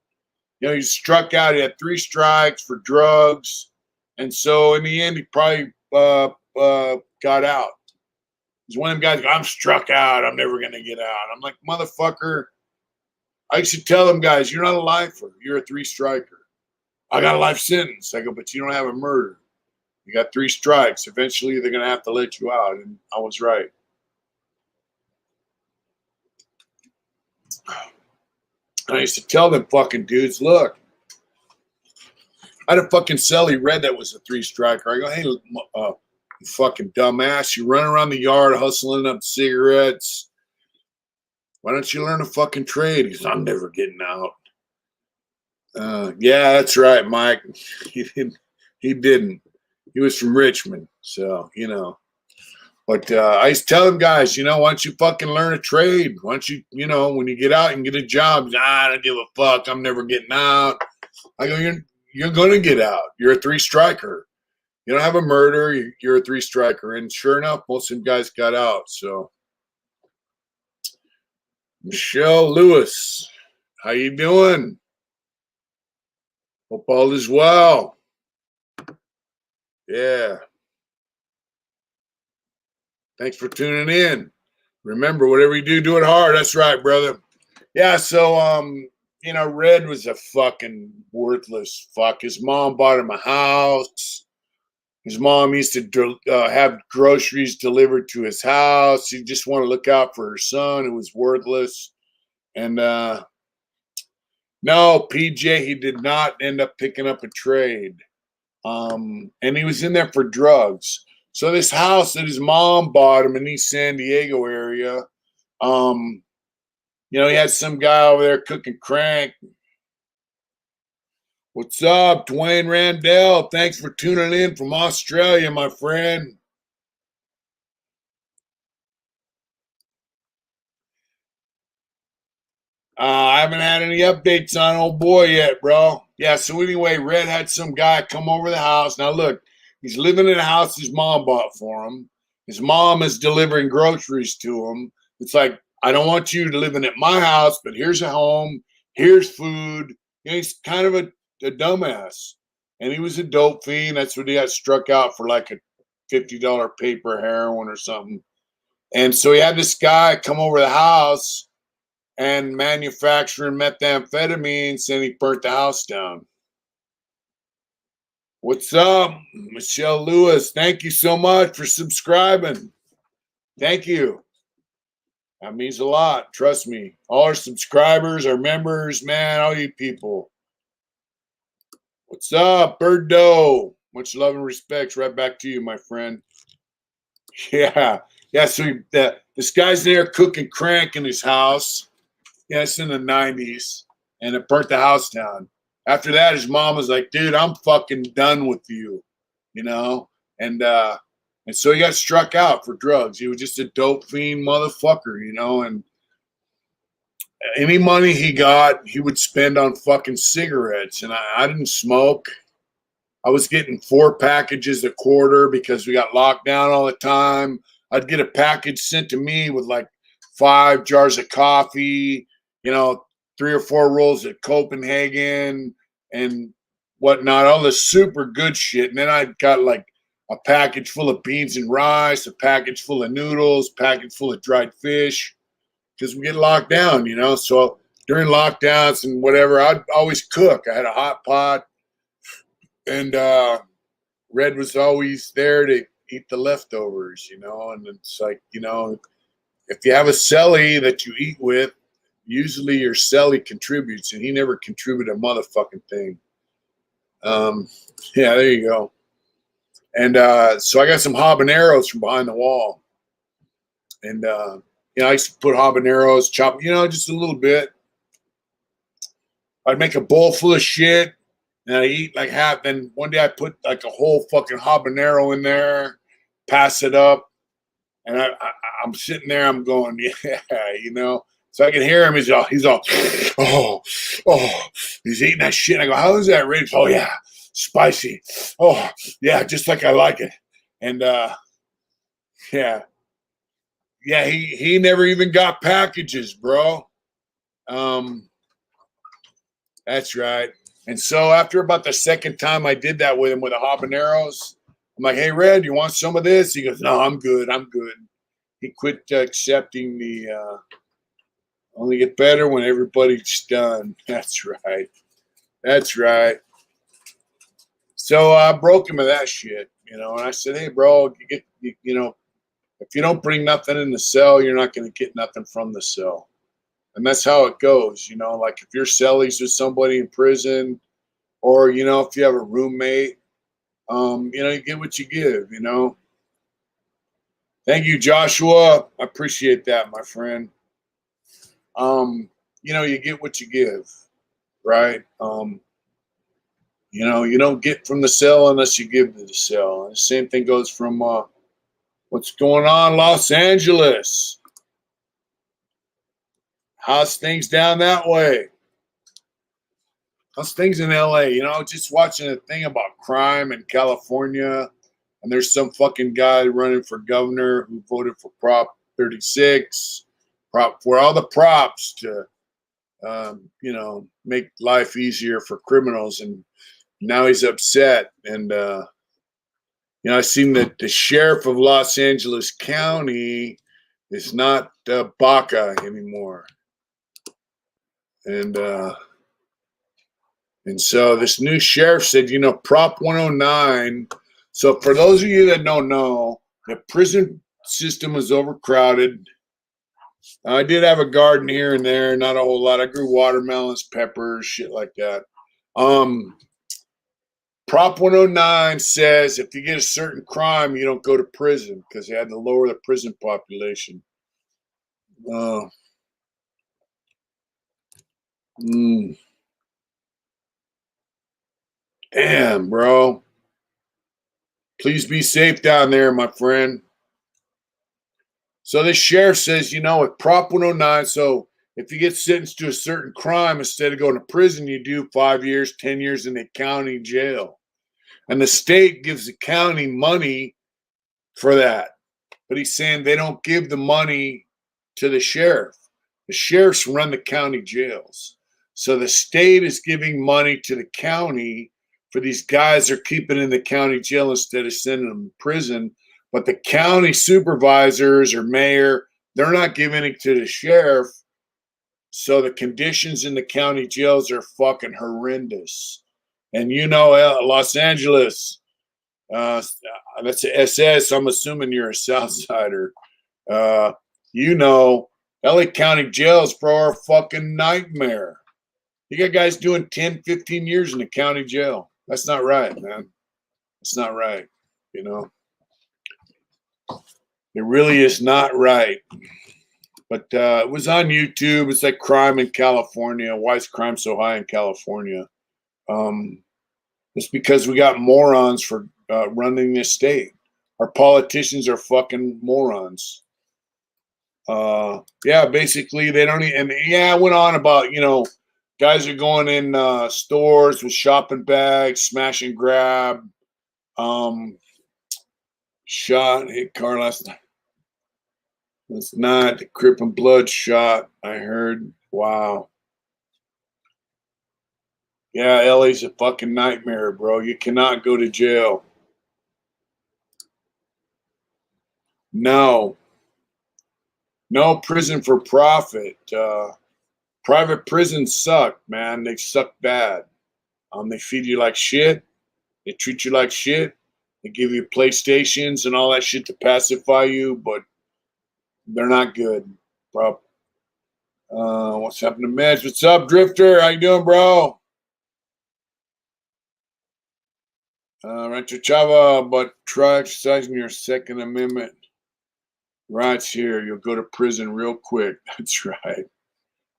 he struck out. He had 3 strikes for drugs. And so in the end, he probably got out. He's one of them guys, I'm struck out. I'm never going to get out. I'm like, motherfucker, I should tell them guys, you're not a lifer. You're a 3-striker. I got a life sentence. I go, but you don't have a murder. You got 3 strikes. Eventually, they're going to have to let you out. And I was right. I used to tell them fucking dudes, look, I had a fucking celly red that was a 3-striker. I go, hey, you fucking dumbass, you run around the yard hustling up cigarettes. Why don't you learn a fucking trade? He goes, I'm never getting out. Yeah, that's right, Mike. He didn't. He didn't. He was from Richmond, so you know. But I used to tell them guys, you know, why don't you fucking learn a trade? Why don't you, you know, when you get out and get a job, I don't give a fuck. I'm never getting out. I go, you're going to get out. You're a 3-striker. You don't have a murder. You're a 3-striker. And sure enough, most of them guys got out. So, Michelle Lewis, how you doing? Hope all is well. Yeah. Thanks for tuning in. Remember, whatever you do, do it hard. That's right, brother. Yeah, so you know, Red was a fucking worthless fuck. His mom bought him a house. His mom used to have groceries delivered to his house. He just wanted to look out for her son, who was worthless. And no, PJ, he did not end up picking up a trade. And he was in there for drugs. So this house that his mom bought him in East San Diego area, you know, he had some guy over there cooking crank. What's up, Dwayne Randell? Thanks for tuning in from Australia, my friend. I haven't had any updates on old boy yet, bro. Yeah, so anyway, Red had some guy come over the house. Now, look, he's living in a house his mom bought for him. His mom is delivering groceries to him. It's like, I don't want you living at my house, but here's a home, here's food. You know, he's kind of a dumbass. And he was a dope fiend. That's what he got struck out for, like a $50 paper heroin or something. And so he had this guy come over the house and manufacturing methamphetamines, and he burnt the house down. What's up, Michelle Lewis? Thank you so much for subscribing. Thank you. That means a lot. Trust me. All our subscribers, our members, man, all you people. What's up, Bird Doe? Much love and respect. Right back to you, my friend. Yeah. Yeah, so this guy's there cooking crank in his house. Yeah, it's in the 90s, and it burnt the house down. After that, his mom was like, dude, I'm fucking done with you, you know? And so he got struck out for drugs. He was just a dope fiend motherfucker, you know? And any money he got, he would spend on fucking cigarettes. And I didn't smoke. I was getting 4 packages a quarter because we got locked down all the time. I'd get a package sent to me with like 5 jars of coffee, you know, 3 or 4 rolls of Copenhagen and whatnot, all this super good shit. And then I got like a package full of beans and rice, a package full of noodles, package full of dried fish, because we get locked down, you know. So during lockdowns and whatever, I'd always cook. I had a hot pot, and Red was always there to eat the leftovers, you know. And it's like, you know, if you have a celly that you eat with, usually your celly contributes, and he never contributed a motherfucking thing. Yeah, there you go. And so I got some habaneros from behind the wall. And, you know, I used to put habaneros, chop, you know, just a little bit. I'd make a bowl full of shit, and I eat like half. Then one day I put like a whole fucking habanero in there, pass it up. And I'm sitting there, I'm going, yeah, you know. So I can hear him. He's all, oh, he's eating that shit. I go, how is that, ribs? Oh yeah, spicy. Oh yeah, just like I like it. And yeah, he never even got packages, bro. That's right. And so after about the second time I did that with him with the habaneros, I'm like, hey, Red, you want some of this? He goes, no, I'm good. He quit accepting the only get better when everybody's done. That's right. That's right. So I broke him of that shit, you know, and I said, hey, bro, you know, if you don't bring nothing in the cell, you're not going to get nothing from the cell. And that's how it goes, you know, like if you're cellies with somebody in prison, or, you know, if you have a roommate, you know, you get what you give, you know. Thank you, Joshua. I appreciate that, my friend. You know, you get what you give. right? You know, you don't get from the cell unless you give to the cell. And the same thing goes from what's going on in Los Angeles. How's things down that way? How's things in LA? You know, just watching a thing about crime in California, and there's some fucking guy running for governor who voted for Prop 36, for all the props to, you know, make life easier for criminals, and now he's upset. And you know, I seen that the sheriff of Los Angeles County is not Baca anymore, and so this new sheriff said, you know, Prop 109. So for those of you that don't know, the prison system is overcrowded. I did have a garden here and there, not a whole lot. I grew watermelons, peppers, shit like that. Prop 109 says if you get a certain crime, you don't go to prison because they had to lower the prison population. Damn, bro. Please be safe down there, my friend. So the sheriff says, you know, with Prop 109, so if you get sentenced to a certain crime, instead of going to prison, you do 5 years, 10 years in the county jail. And the state gives the county money for that. But he's saying they don't give the money to the sheriff. The sheriffs run the county jails. So the state is giving money to the county for these guys they're keeping in the county jail instead of sending them to prison. But the county supervisors or mayor, they're not giving it to the sheriff. So the conditions in the county jails are fucking horrendous. And you know, Los Angeles, that's a SS. I'm assuming you're a South Sider. You know, LA County jails, bro, are a fucking nightmare. You got guys doing 10, 15 years in the county jail. That's not right, man. It's not right, you know. It really is not right. But it was on YouTube. It's like crime in California. Why is crime so high in California? It's because we got morons for running this state. Our politicians are fucking morons. Yeah, basically they don't. And yeah, I went on about, you know, guys are going in stores with shopping bags, smash and grab. Shot hit car last night. It's not the Crip and Blood shot. I heard. Wow. Yeah, LA's a fucking nightmare, bro. You cannot go to jail. No prison for profit. Private prisons suck, man. They suck bad. They feed you like shit. They treat you like shit. They give you PlayStations and all that shit to pacify you, but they're not good, bro. What's happening to Mitch? What's up, Drifter? How you doing, bro? Rancho Chava, but try exercising your Second Amendment rights here. You'll go to prison real quick. That's right.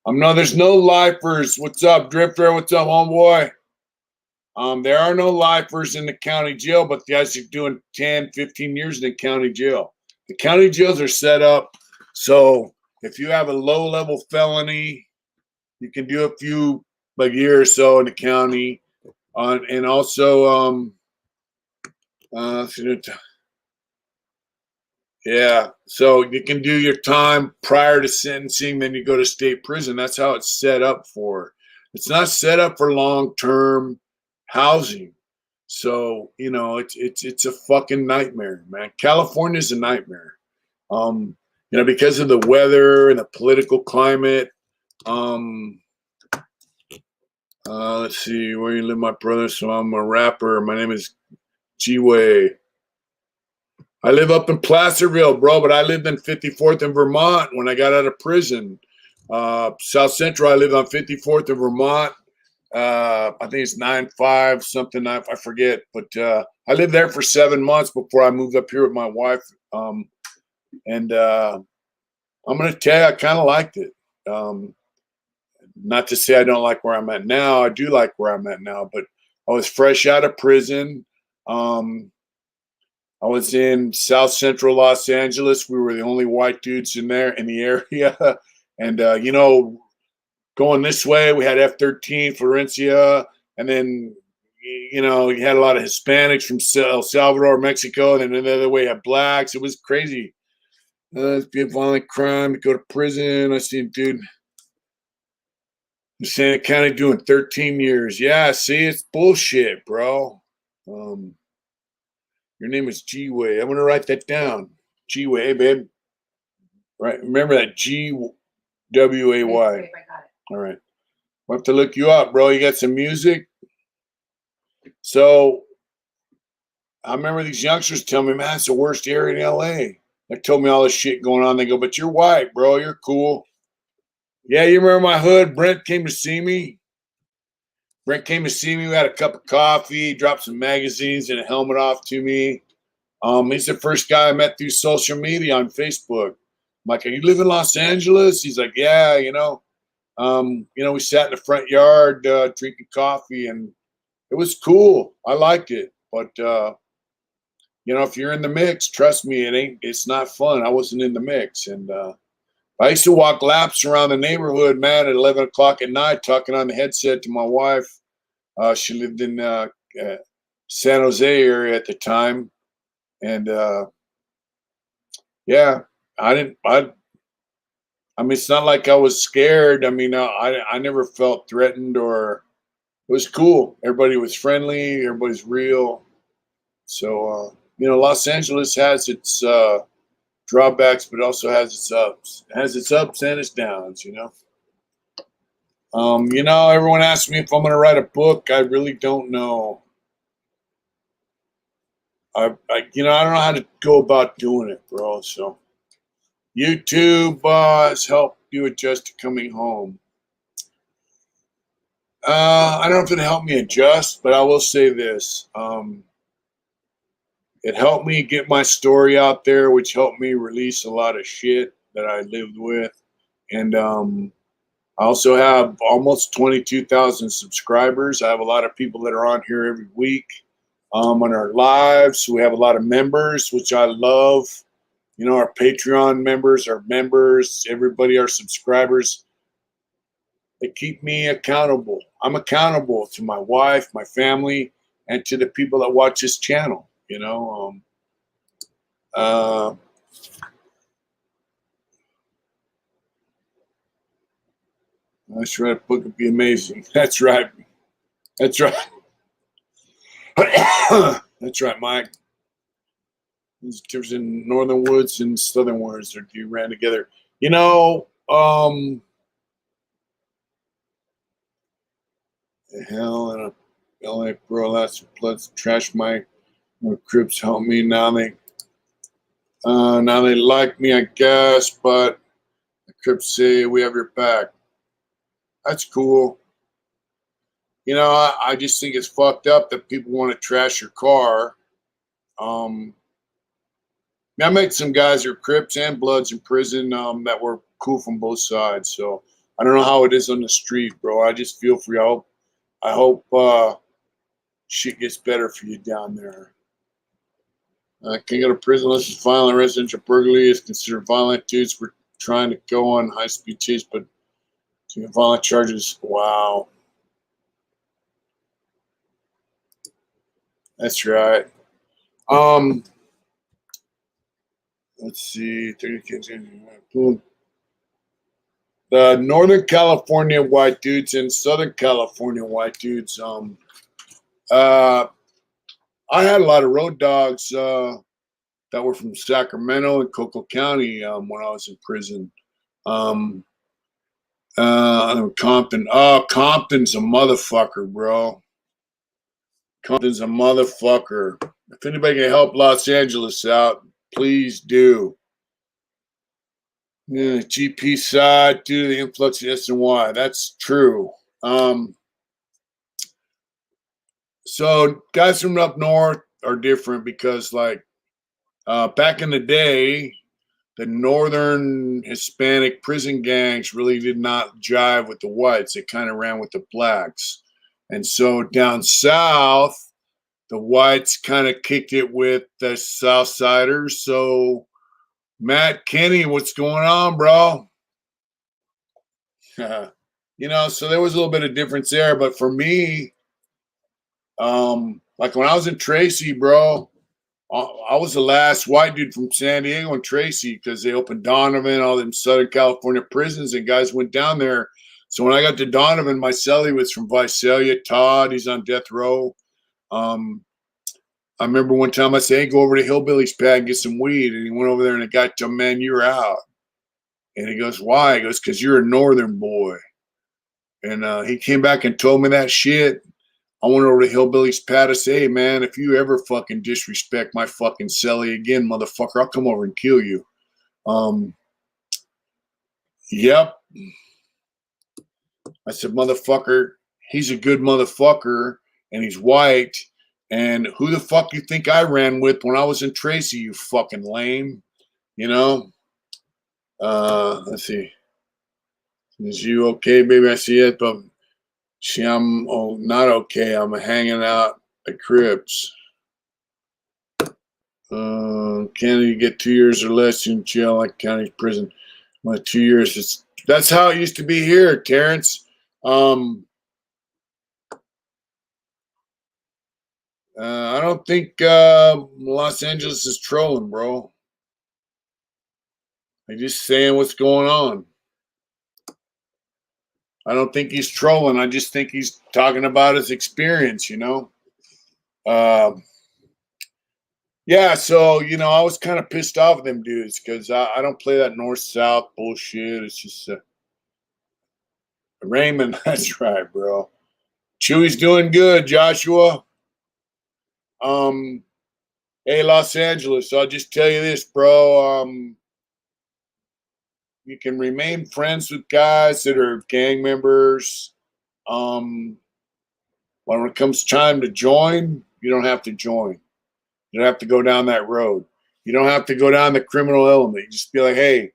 No, there's no lifers. What's up, Drifter? What's up, homeboy? There are no lifers in the county jail, but the guys are doing 10, 15 years in the county jail. The county jails are set up so if you have a low-level felony, you can do a few, like a year or so in the county. And also, yeah, so you can do your time prior to sentencing, then you go to state prison. That's how it's set up for. It's not set up for long-term housing. So, you know, it's a fucking nightmare, man. California's a nightmare. You know, because of the weather and the political climate. Let's see, where you live, my brother? So I'm a rapper. My name is G-Way. I live up in Placerville, bro, but I lived in 54th in Vermont when I got out of prison. South Central, I lived on 54th in Vermont. I think it's 9-5, something, I forget. But I lived there for 7 months before I moved up here with my wife. And I'm going to tell you, I kind of liked it. Not to say I don't like where I'm at now. I do like where I'm at now, but I was fresh out of prison. I was in South Central Los Angeles. We were the only white dudes in there in the area. And, going this way, we had F-13, Florencia. And then, you had a lot of Hispanics from El Salvador, Mexico. And then the other way, you had blacks. It was crazy. Be violent crime, go to prison. I see, dude, Santa County doing 13 years. Yeah, see, it's bullshit, bro. Your name is G-Way. I'm going to write that down. G-Way, hey, babe. Right. Remember that G-W-A-Y. All right. We'll have to look you up, bro. You got some music? So I remember these youngsters tell me, man, it's the worst area in L.A. They told me all this shit going on. They go, but you're white, bro. You're cool. Yeah, you remember my hood? Brent came to see me. We had a cup of coffee, dropped some magazines and a helmet off to me. He's the first guy I met through social media on Facebook. I'm like, you live in Los Angeles? He's like, yeah, we sat in the front yard drinking coffee, and it was cool. I liked it. But, if you're in the mix, trust me, it's not fun. I wasn't in the mix. And I used to walk laps around the neighborhood, man, at 11 o'clock at night, talking on the headset to my wife. She lived in San Jose area at the time. And it's not like I was scared. I mean, I never felt threatened, or it was cool. Everybody was friendly. Everybody's real. So, Los Angeles has its drawbacks, but also has its ups. It has its ups and its downs, Everyone asks me if I'm going to write a book. I really don't know. I don't know how to go about doing it, bro. So YouTube has helped you adjust to coming home. I don't know if it helped me adjust, but I will say this. It helped me get my story out there, which helped me release a lot of shit that I lived with. And I also have almost 22,000 subscribers. I have a lot of people that are on here every week on our lives. We have a lot of members, which I love. Our Patreon members, our members, everybody, our subscribers. They keep me accountable. I'm accountable to my wife, my family, and to the people that watch this channel. That's right. A book would be amazing. That's right. That's right. That's right, Mike. There's a difference in northern woods and southern woods. You ran together. The hell and a LA bro, that's let's trash my Crips help me now. They like me, I guess, but the Crips say we have your back. That's cool. I just think it's fucked up that people want to trash your car. I met some guys who are Crips and Bloods in prison that were cool from both sides. So I don't know how it is on the street, bro. I just feel for you. I hope shit gets better for you down there. Can't go to prison unless it's violent. Residential burglary is considered violent. Dudes were trying to go on high-speed chase, but violent charges. Wow. That's right. Let's see. 30 kids. The Northern California white dudes and Southern California white dudes. I had a lot of road dogs that were from Sacramento and Cocoa County when I was in prison. Compton. Oh, Compton's a motherfucker, bro. Compton's a motherfucker. If anybody can help Los Angeles out, please do. Yeah, GP side due to the influx of SNY. That's true. So guys from up north are different because, like, back in the day, the northern Hispanic prison gangs really did not jive with the whites. They kind of ran with the blacks. And so down south, the whites kind of kicked it with the Southsiders. So Matt Kenny, what's going on, bro? You know, so there was a little bit of difference there. But for me, like when I was in Tracy, bro, I was the last white dude from San Diego and Tracy because they opened Donovan, all them Southern California prisons, and guys went down there. So when I got to Donovan, my cellie was from Visalia. Todd, he's on death row. I remember one time I said, hey, go over to Hillbilly's pad and get some weed. And he went over there and the guy told him, man, you're out. And he goes, why? He goes, because you're a northern boy. And he came back and told me that shit. I went over to Hillbilly's pad to say, hey, man, if you ever fucking disrespect my fucking cellie again, motherfucker, I'll come over and kill you. Yep. I said, motherfucker, he's a good motherfucker, and he's white. And who the fuck you think I ran with when I was in Tracy, you fucking lame? You know? Let's see. Is you okay, baby? I see it, but I'm not okay. I'm hanging out at Cribs. Kennedy get 2 years or less in jail like county prison. My 2 years. That's how it used to be here, Terrence. I don't think Los Angeles is trolling, bro. I'm just saying what's going on. I don't think he's trolling. I just think he's talking about his experience, you know? Yeah, so, you know, I was kind of pissed off at them dudes because I don't play that north-south bullshit. It's just Raymond, that's right, bro. Chewy's doing good, Joshua. Hey, Los Angeles, I'll just tell you this, bro. You can remain friends with guys that are gang members. When it comes time to join, you don't have to join. You don't have to go down that road. You don't have to go down the criminal element. You just be like, hey,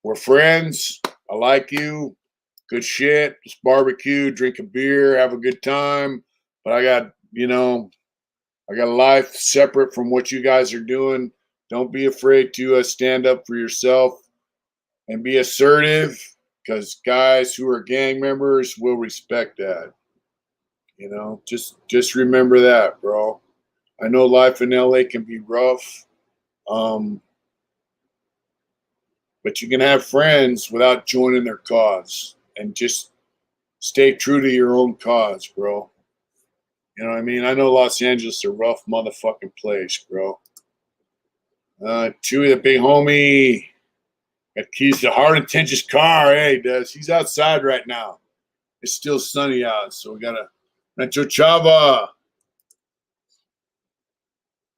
we're friends. I like you. Good shit. Just barbecue, drink a beer, have a good time. But I got, you know, I got a life separate from what you guys are doing. Don't be afraid to stand up for yourself and be assertive, because guys who are gang members will respect that. You know, just remember that, bro. I know life in LA can be rough, but you can have friends without joining their cause, and just stay true to your own cause, bro. You know what I mean? I know Los Angeles is a rough motherfucking place, bro. Chewy, the big homie, got keys to Hard Intention's car. Hey, Des, he's outside right now. It's still sunny out, so we gotta. Metro Chava.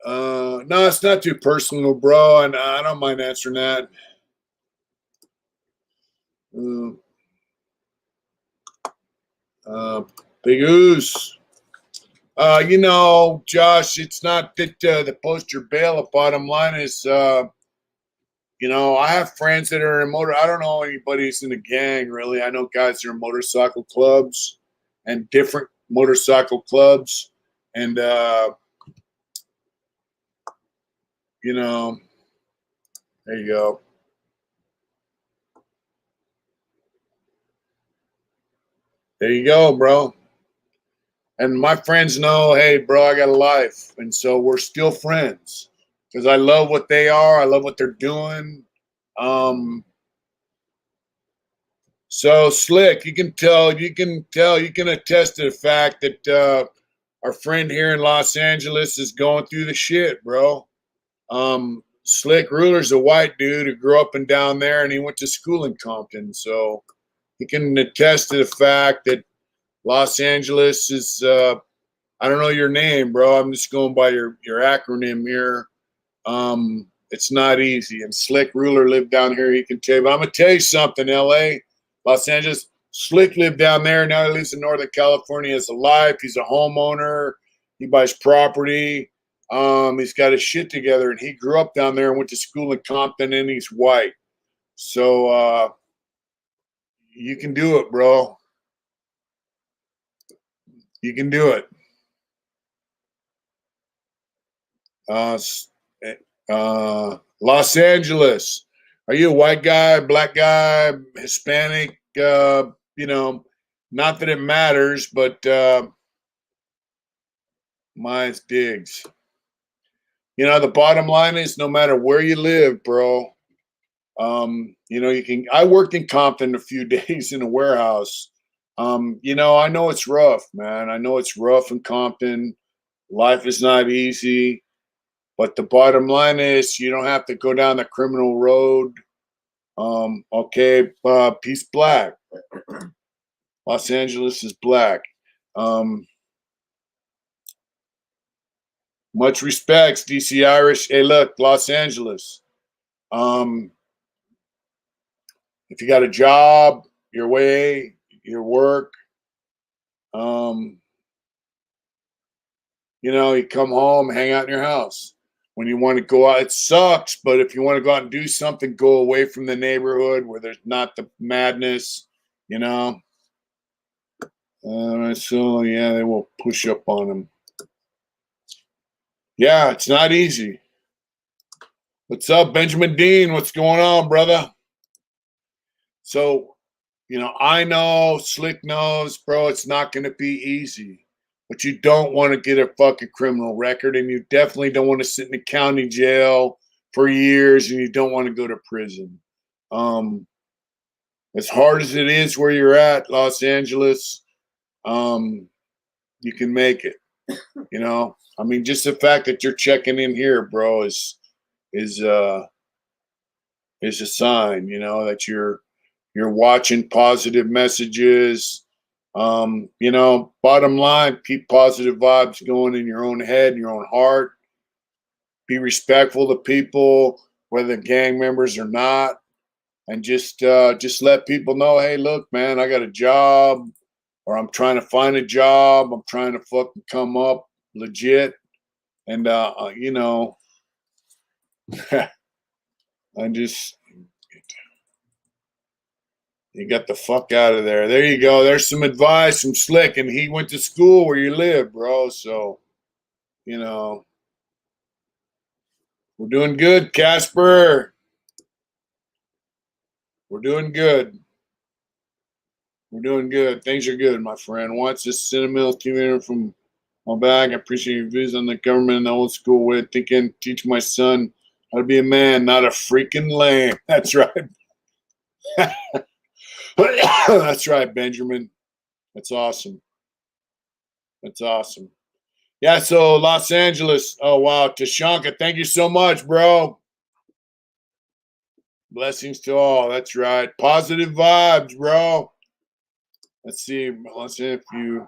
No, it's not too personal, bro, and I don't mind answering that. Big Ooze. You know, Josh, it's not that the poster bail. The bottom line is, you know, I have friends that are in I don't know anybody who's in a gang, really. I know guys that are in motorcycle clubs and different motorcycle clubs. And, you know, there you go. There you go, bro. And my friends know, hey, bro, I got a life. And so we're still friends because I love what they are. I love what they're doing. So Slick, you can attest to the fact that our friend here in Los Angeles is going through the shit, bro. Slick Ruler's a white dude who grew up and down there, and he went to school in Compton. So he can attest to the fact that Los Angeles is, I don't know your name, bro. I'm just going by your acronym here. It's not easy. And Slick Ruler lived down here. He can tell you. But I'm going to tell you something, L.A., Los Angeles. Slick lived down there. Now he lives in Northern California. He has a life. He's a homeowner. He buys property. He's got his shit together, and he grew up down there and went to school in Compton, and he's white. So you can do it, bro. You can do it. Los Angeles. Are you a white guy, black guy, Hispanic? Not that it matters, but mine's Diggs. The bottom line is no matter where you live, bro, you can. I worked in Compton a few days in a warehouse. I know it's rough, man. I know it's rough in Compton. Life is not easy. But the bottom line is you don't have to go down the criminal road. Okay, peace black. Los Angeles is black. Much respects, DC Irish. Hey, look, Los Angeles. If you got a job, your way, your work, you come home, hang out in your house. When you want to go out, it sucks, but if you want to go out and do something, go away from the neighborhood where there's not the madness, so yeah, they will push up on them. Yeah, it's not easy. What's up, Benjamin Dean? What's going on, brother? So, I know, Slick knows, bro, it's not going to be easy. But you don't want to get a fucking criminal record, and you definitely don't want to sit in the county jail for years, and you don't want to go to prison. As hard as it is where you're at, Los Angeles, you can make it. Just the fact that you're checking in here, bro, is a sign, that you're watching positive messages. Bottom line, keep positive vibes going in your own head, in your own heart. Be respectful to people, whether gang members or not, and just let people know, hey, look, man, I got a job, or I'm trying to find a job. I'm trying to fucking come up legit, and I just. You got the fuck out of there. There you go. There's some advice from Slick, and he went to school where you live, bro. So, we're doing good, Casper. We're doing good. We're doing good. Things are good, my friend. Watch this sentimental community from my bag. I appreciate your views on the government and the old school way of thinking. Teach my son how to be a man, not a freaking lamb. That's right. That's right, Benjamin. That's awesome. That's awesome. Yeah, so Los Angeles. Oh, wow. Tashanka, thank you so much, bro. Blessings to all. That's right. Positive vibes, bro. Let's see. Let's see if you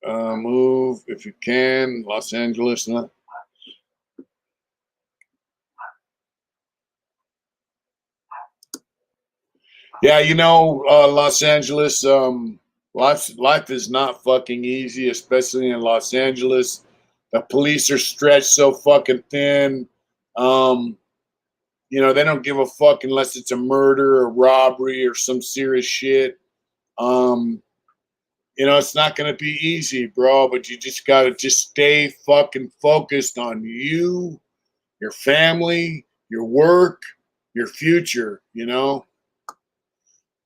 move, if you can. Los Angeles. Yeah, Los Angeles. Life is not fucking easy, especially in Los Angeles. The police are stretched so fucking thin. They don't give a fuck unless it's a murder or robbery or some serious shit. It's not going to be easy, bro, but you just got to just stay fucking focused on you, your family, your work, your future,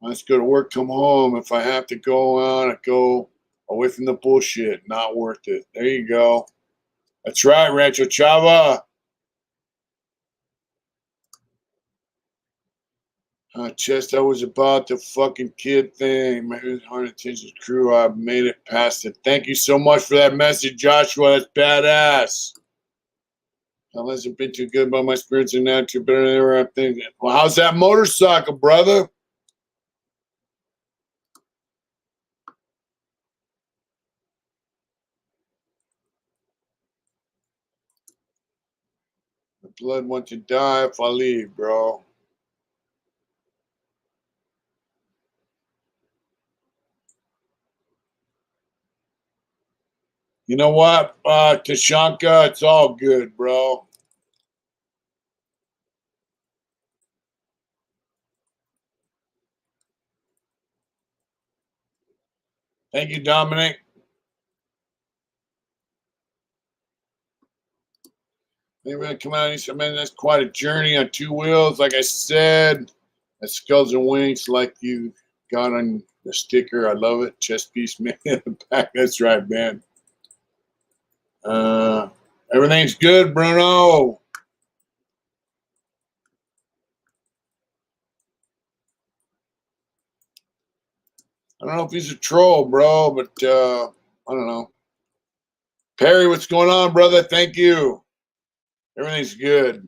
Let's go to work, come home. If I have to go out, I go away from the bullshit. Not worth it. There you go. That's right, Rancho Chava. Chest, I was about the fucking kid thing. My heart attention crew. I made it past it. Thank you so much for that message, Joshua. That's badass. How hasn't been too good, but my spirits are now too better than ever. I'm thinking. Well, how's that motorcycle, brother? The blood wants to die if I leave, bro. You know what, Tashanka? It's all good, bro. Thank you, Dominic. Maybe I come out and say, man, that's quite a journey on two wheels. Like I said, that Skulls and Winks, like you got on the sticker. I love it. Chest piece man in the back. That's right, man. Everything's good, Bruno. I don't know if he's a troll, bro, but I don't know. Perry, what's going on, brother? Thank you. Everything's good.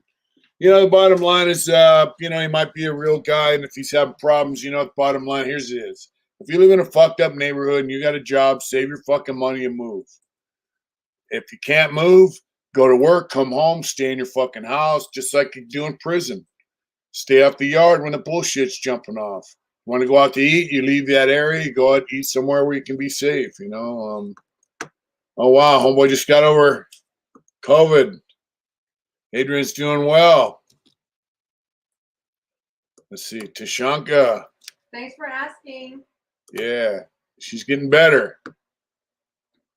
You know, the bottom line is, you know, he might be a real guy, and if he's having problems, you know, the bottom line, here's it is. If you live in a fucked up neighborhood and you got a job, save your fucking money and move. If you can't move, go to work, come home, stay in your fucking house, just like you do in prison. Stay off the yard when the bullshit's jumping off. You want to go out to eat, you leave that area, you go out eat somewhere where you can be safe, you know. Oh, wow, homeboy just got over COVID. Adrian's doing well. Let's see, Tashanka. Thanks for asking. Yeah, she's getting better.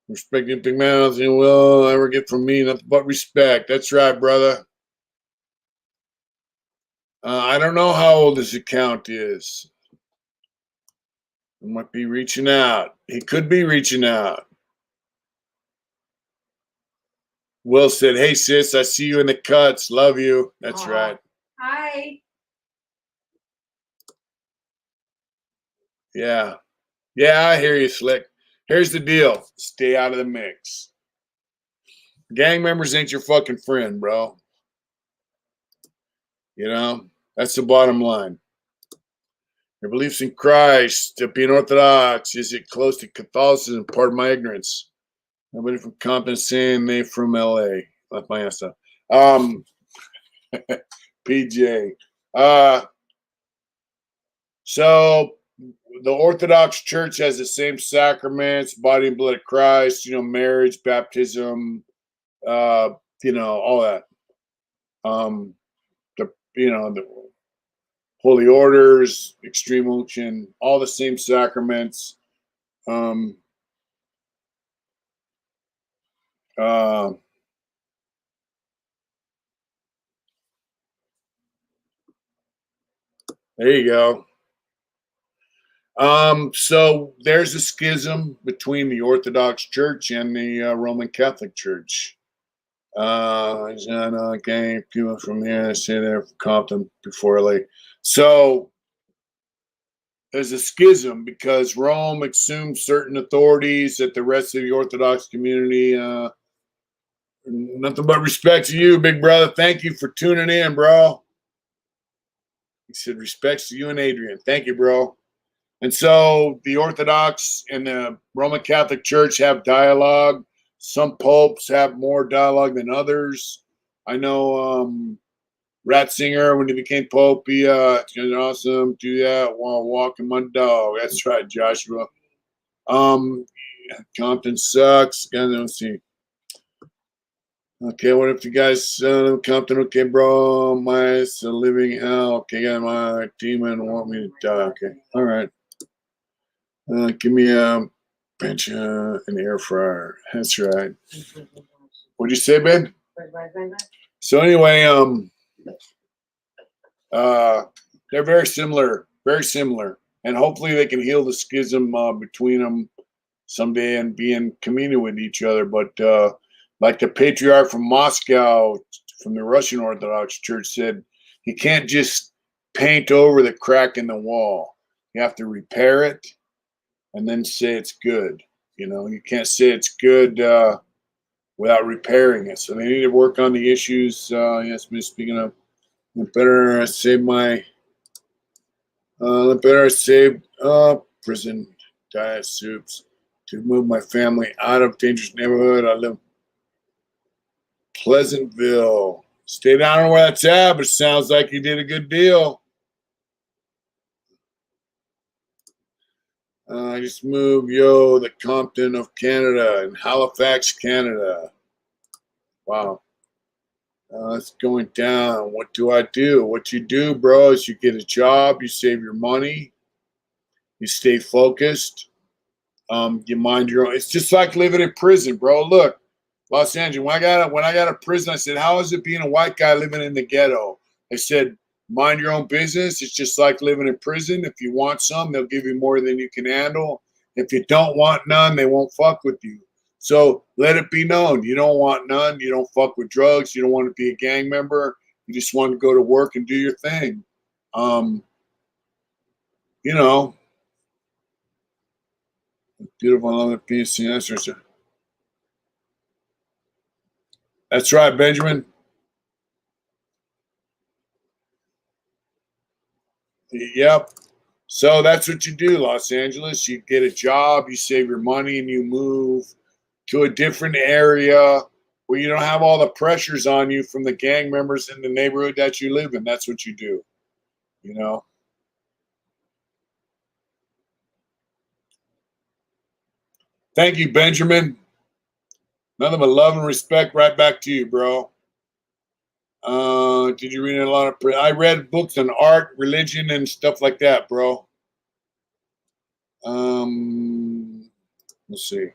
Respecting big man, nothing will ever get from me, nothing but respect. That's right, brother. I don't know how old his account is. He might be reaching out. He could be reaching out. Will said, hey, sis, I see you in the cuts. Love you. That's right. Hi. Yeah. Yeah, I hear you, Slick. Here's the deal. Stay out of the mix. Gang members ain't your fucking friend, bro. You know, that's the bottom line. Your beliefs in Christ, being Orthodox, is it close to Catholicism? Pardon my ignorance. Nobody from Compton saying they from LA. That's my answer. PJ. So the Orthodox Church has the same sacraments, body and blood of Christ, you know, marriage, baptism, you know, all that. The holy orders, extreme unction, all the same sacraments. There you go. So there's a schism between the Orthodox Church and the Roman Catholic Church. Okay, people from here say they're from Compton before LA. So there's a schism because Rome assumes certain authorities that the rest of the Orthodox community. Nothing but respect to you, big brother. Thank you for tuning in, bro. He said respects to you and Adrian. Thank you, bro. And so the Orthodox and the Roman Catholic Church have dialogue. Some popes have more dialogue than others. I know Ratzinger, when he became pope, he it's awesome. Do that while walking my dog. That's right, Joshua. Compton sucks. Let's see. Okay, what if you guys Compton? Okay, bro, my living hell. Okay, got my demon want me to die. Okay, all right. Give me a bench an air fryer. That's right. What'd you say, Ben? So anyway, they're very similar, and hopefully they can heal the schism between them someday and be in communion with each other. But like the patriarch from Moscow, from the Russian Orthodox Church, said, you can't just paint over the crack in the wall. You have to repair it and then say it's good. You know, you can't say it's good without repairing it. So they need to work on the issues. Yes, speaking of, better save my, better save prison diet soups to move my family out of dangerous neighborhood. I live Pleasantville. Stay down where that's at, but it sounds like you did a good deal. I just moved, yo, the Compton of Canada in Halifax, Canada. Wow. It's going down. What do I do? What you do, bro, is you get a job, you save your money, you stay focused, you mind your own. It's just like living in prison, bro. Look, Los Angeles. When I got out of prison, I said, "How is it being a white guy living in the ghetto?" I said, "Mind your own business. It's just like living in prison. If you want some, they'll give you more than you can handle. If you don't want none, they won't fuck with you. So let it be known. You don't want none. You don't fuck with drugs. You don't want to be a gang member. You just want to go to work and do your thing. Um, you know, beautiful, loving peace. That's right, Benjamin. Yep. So that's what you do, Los Angeles. You get a job, you save your money, and you move to a different area where you don't have all the pressures on you from the gang members in the neighborhood that you live in. That's what you do, you know. Thank you, Benjamin. Nothing but love and respect right back to you, bro. Did you read a lot of? I read books on art, religion, and stuff like that, bro. Let's see.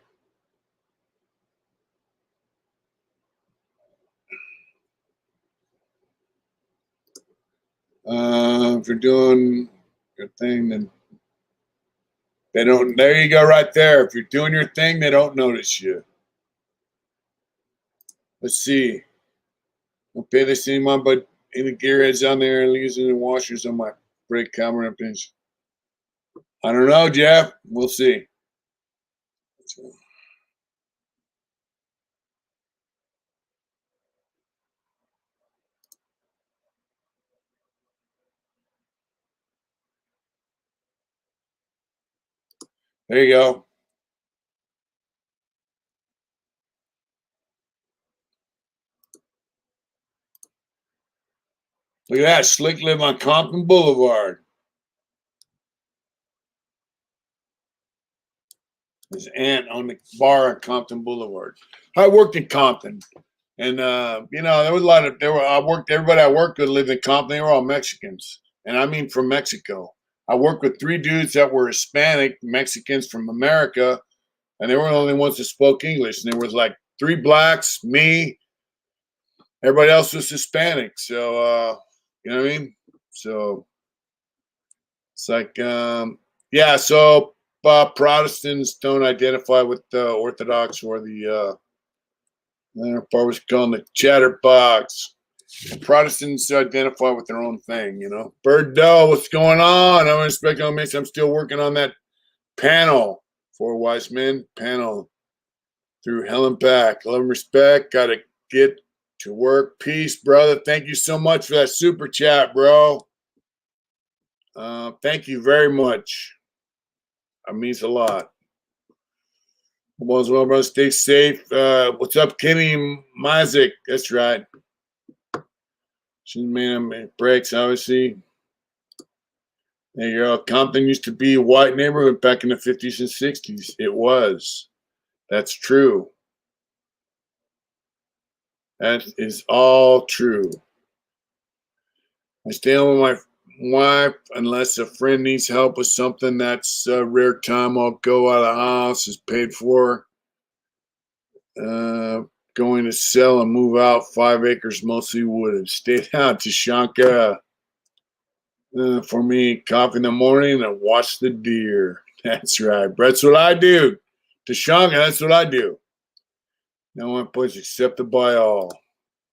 If you're doing your thing, then they don't. There you go, right there. If you're doing your thing, they don't notice you. Let's see. Don't pay this anymore, but any gearheads on there and using the washers on my brake camera pins. I don't know, Jeff. We'll see. There you go. Look at that. Slick live on Compton Boulevard. His aunt on the bar on Compton Boulevard. I worked in Compton. And there was a lot of everybody I worked with lived in Compton. They were all Mexicans. And I mean from Mexico. I worked with 3 dudes that were Hispanic, Mexicans from America, and they were the only ones that spoke English. And there was like 3 blacks, me, everybody else was Hispanic. So you know what I mean? So it's like yeah, so Protestants don't identify with the Orthodox or the part was called the chatterbox. Protestants identify with their own thing, you know. Bird Doe, what's going on? I'm expecting on me. I'm still working on that panel. 4 Wise Men panel through hell and back. Love and respect. Gotta get to work. Peace, brother. Thank you so much for that super chat, bro. Thank you very much. That means a lot. Well, as well, brother. Stay safe. What's up, Kenny Mazik? That's right. She's made breaks, obviously. There you go. Compton used to be a white neighborhood back in the 50s and 60s. It was. That's true. That is all true. I stay home with my wife unless a friend needs help with something. That's a rare time. I'll go out of the house. It's paid for. Going to sell and move out 5 acres, mostly wooded. Stay down, Tashanka. For me, coffee in the morning and watch the deer. That's right. That's what I do. Tashanka, that's what I do. No one puts accepted by all.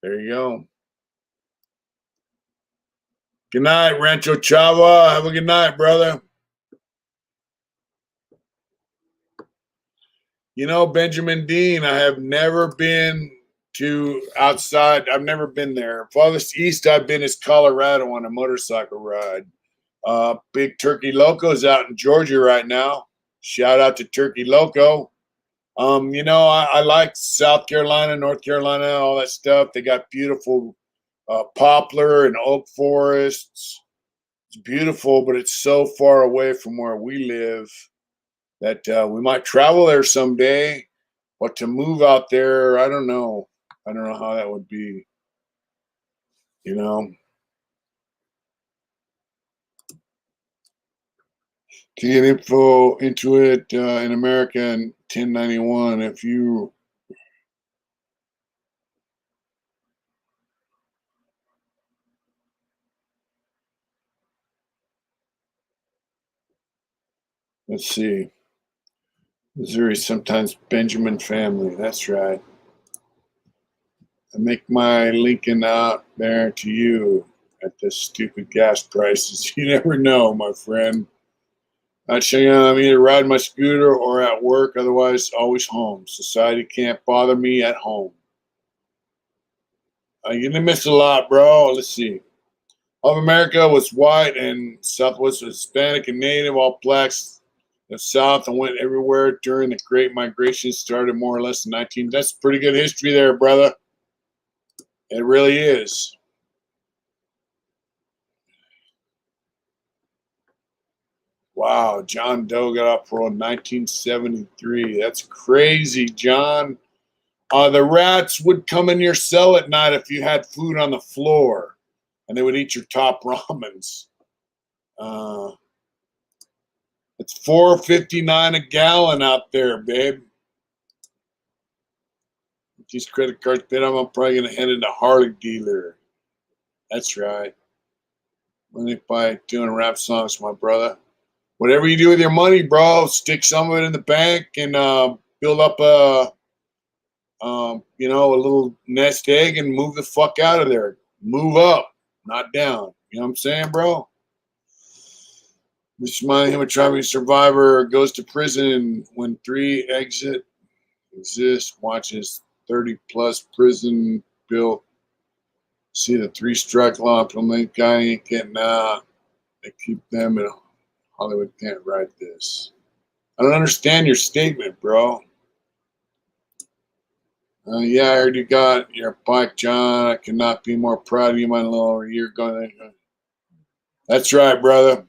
There you go. Good night, Rancho Chava. Have a good night, brother. You know, Benjamin Dean, I have never been to outside. I've never been there. Farthest east I've been is Colorado on a motorcycle ride. Big Turkey Loco's out in Georgia right now. Shout out to Turkey Loco. I like South Carolina, North Carolina, all that stuff. They got beautiful poplar and oak forests. It's beautiful, but it's so far away from where we live. that we might travel there someday, but to move out there, I don't know. I don't know how that would be. You know, to get info into it in America in 1091, if you let's see, Missouri, sometimes Benjamin family. That's right. I make my Lincoln out there to you at this stupid gas prices. You never know, my friend. Actually, I'm either riding my scooter or at work, otherwise, always home. Society can't bother me at home. You're gonna miss a lot, bro. Let's see. All of America was white and Southwest was Hispanic and Native. All blacks the South and went everywhere during the Great Migration. Started more or less in 19. That's pretty good history there, brother. It really is. Wow, John Doe got off parole in 1973. That's crazy, John. The rats would come in your cell at night if you had food on the floor, and they would eat your top ramens. It's $4.59 a gallon out there, babe. These credit cards paid off, I'm probably gonna head into Harley dealer. That's right. Money by doing rap songs, my brother. Whatever you do with your money, bro, stick some of it in the bank and build up a little nest egg and move the fuck out of there. Move up, not down. You know what I'm saying, bro? This reminds him of traveling survivor goes to prison when 3 exit exists, watches 30 plus prison built. See the 3 strike law implement guy ain't getting out. They keep them in Hollywood can't write this. I don't understand your statement, bro. Yeah, I heard you got your bike, John. I cannot be more proud of you, my little. You're gonna. That's right, brother.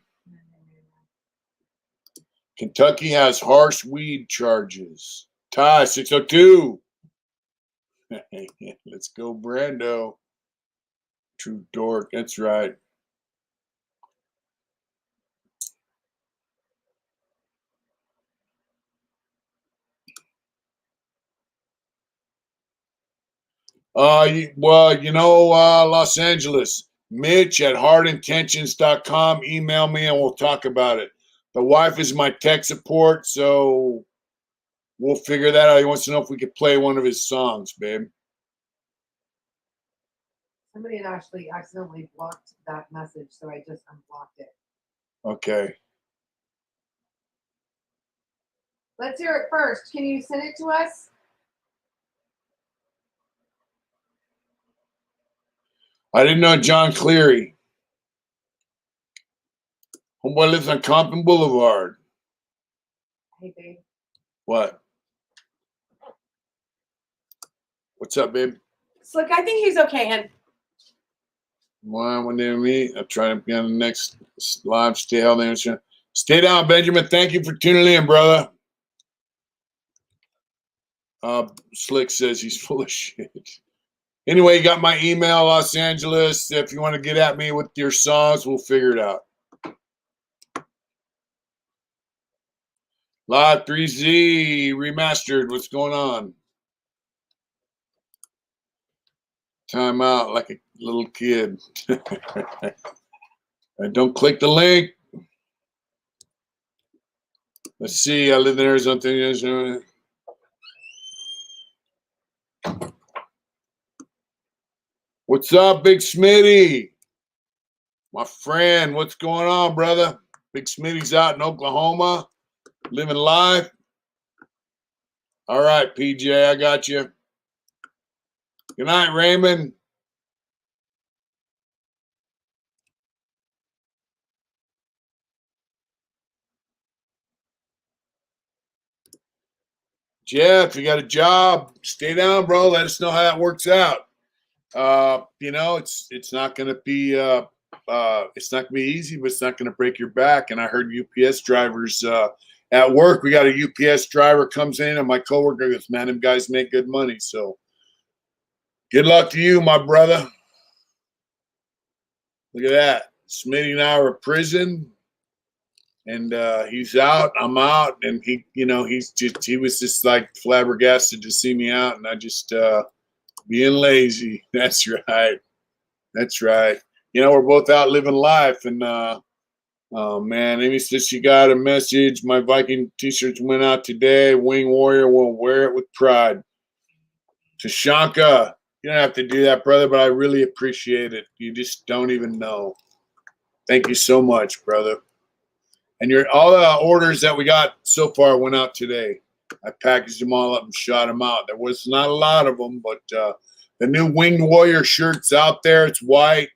Kentucky has harsh weed charges. Ty 602. Let's go, Brando. True dork. That's right. Los Angeles. Mitch at hardintentions.com. Email me and we'll talk about it. The wife is my tech support, so we'll figure that out. He wants to know if we could play one of his songs, babe. Somebody had actually accidentally blocked that message, so I just unblocked it. Okay. Let's hear it first. Can you send it to us? I didn't know John Cleary. Homeboy lives on Compton Boulevard. Hey, babe. What? What's up, babe? Slick, I think he's okay, hun. Why when they meet? I'm trying to be on the next live. Stay healthy. Stay down, Benjamin. Thank you for tuning in, brother. Slick says he's full of shit. Anyway, you got my email, Los Angeles. If you want to get at me with your songs, we'll figure it out. Live 3Z remastered. What's going on? Time out like a little kid. Don't click the link. Let's see. I live in Arizona. What's up, Big Smitty? My friend, what's going on, brother? Big Smitty's out in Oklahoma, living life. All right, PJ, I got you. Good night, Raymond. Jeff, you got a job? Stay down, bro. Let us know how that works out. It's not going to be it's not going to be easy, but it's not going to break your back. And I heard UPS drivers at work, we got a UPS driver comes in, and my coworker goes, "Man, them guys make good money." So, good luck to you, my brother. Look at that. Smitty and I were in prison, and he's out. I'm out, and he was just like flabbergasted to see me out, and I just being lazy. That's right. That's right. We're both out living life, and oh man, Amy says she got a message. My Viking t-shirts went out today. Wing Warrior will wear it with pride. Tashanka, you don't have to do that, brother, but I really appreciate it. You just don't even know. Thank you so much, brother. And all the orders that we got so far went out today. I packaged them all up and shot them out. There was not a lot of them, but the new Winged Warrior shirt's out there. It's white.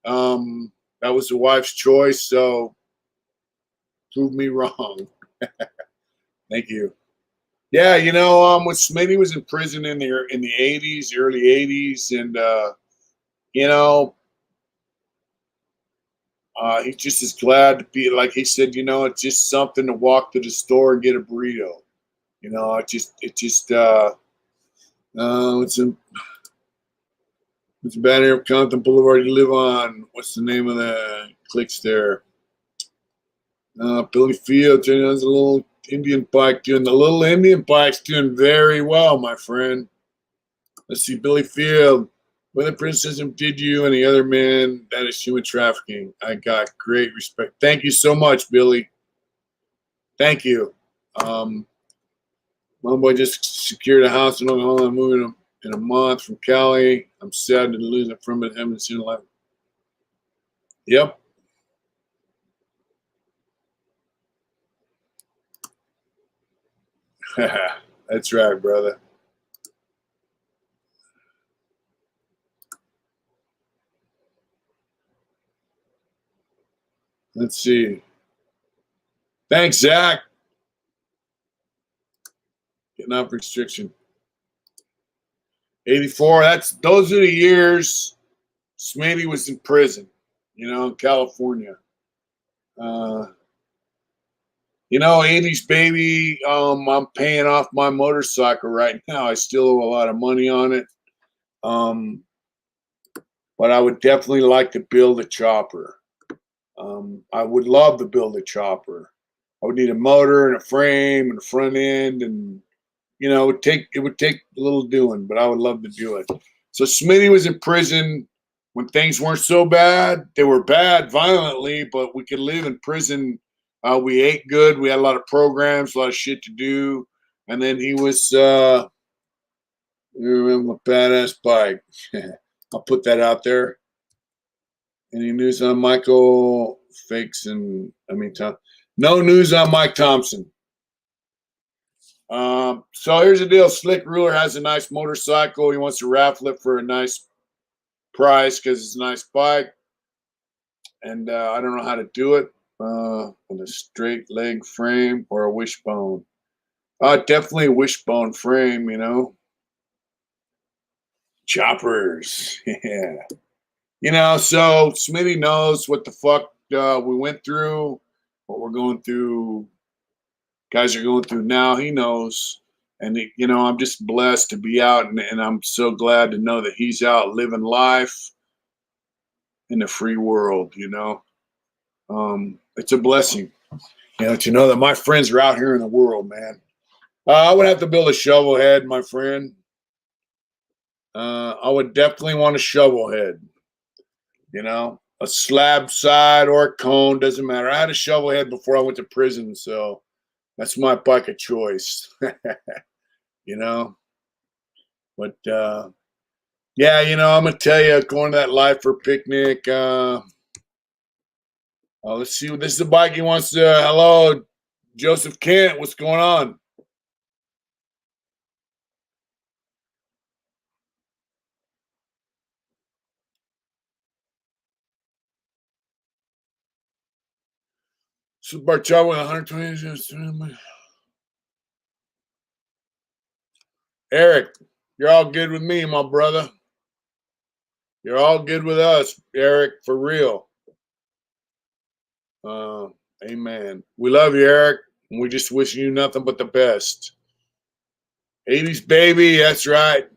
That was the wife's choice, so prove me wrong. Thank you. Yeah, when Smitty was in prison in the 80s, early 80s, and he's just as glad to be, like he said, it's just something to walk to the store and get a burrito. It's a bad area of Compton Boulevard you live on. What's the name of the clicks there? Billy Fields, there's a little Indian bike doing. The little Indian bike's doing very well, my friend. Let's see, Billy Field. When the princess did you and the other man, that is human trafficking. I got great respect. Thank you so much, Billy. Thank you. My boy just secured a house in Oklahoma. I'm moving in a month from Cali. I'm sad to lose it from it. Haven't seen a lot. Yep. That's right, brother. Let's see. Thanks, Zach. Getting off restriction. 84. Those are the years Smitty was in prison, in California. 80s baby. I'm paying off my motorcycle right now. I still owe a lot of money on it. But I would definitely like to build a chopper. I would love to build a chopper. I would need a motor and a frame and a front end, and it would take a little doing, but I would love to do it. So Smitty was in prison when things weren't so bad. They were bad violently, but we could live in prison. We ate good. We had a lot of programs, a lot of shit to do. And then he was, you remember my badass bike. I'll put that out there. Any news on Michael Fakes Tom? No news on Mike Thompson. So here's the deal. Slick Ruler has a nice motorcycle. He wants to raffle it for a nice price because it's a nice bike. And I don't know how to do it with a straight leg frame or a wishbone. Definitely a wishbone frame, Choppers. Yeah. So Smitty knows what the fuck we went through, what we're going through, guys are going through now. He knows. And, I'm just blessed to be out, and I'm so glad to know that he's out living life in the free world, It's a blessing, to know that my friends are out here in the world, man. I would have to build a shovel head, my friend. I would definitely want a shovel head, a slab side or a cone, doesn't matter. I had a shovel head before I went to prison, so that's my bike of choice, But, yeah, I'm going to tell you, going to that Life for Picnic. Let's see. This is the bike he wants to. Hello, Joseph Kent. What's going on? Super Char with 120. Eric, you're all good with me, my brother. You're all good with us, Eric, for real. Amen. We love you, Eric. And we just wish you nothing but the best. 80s baby, that's right.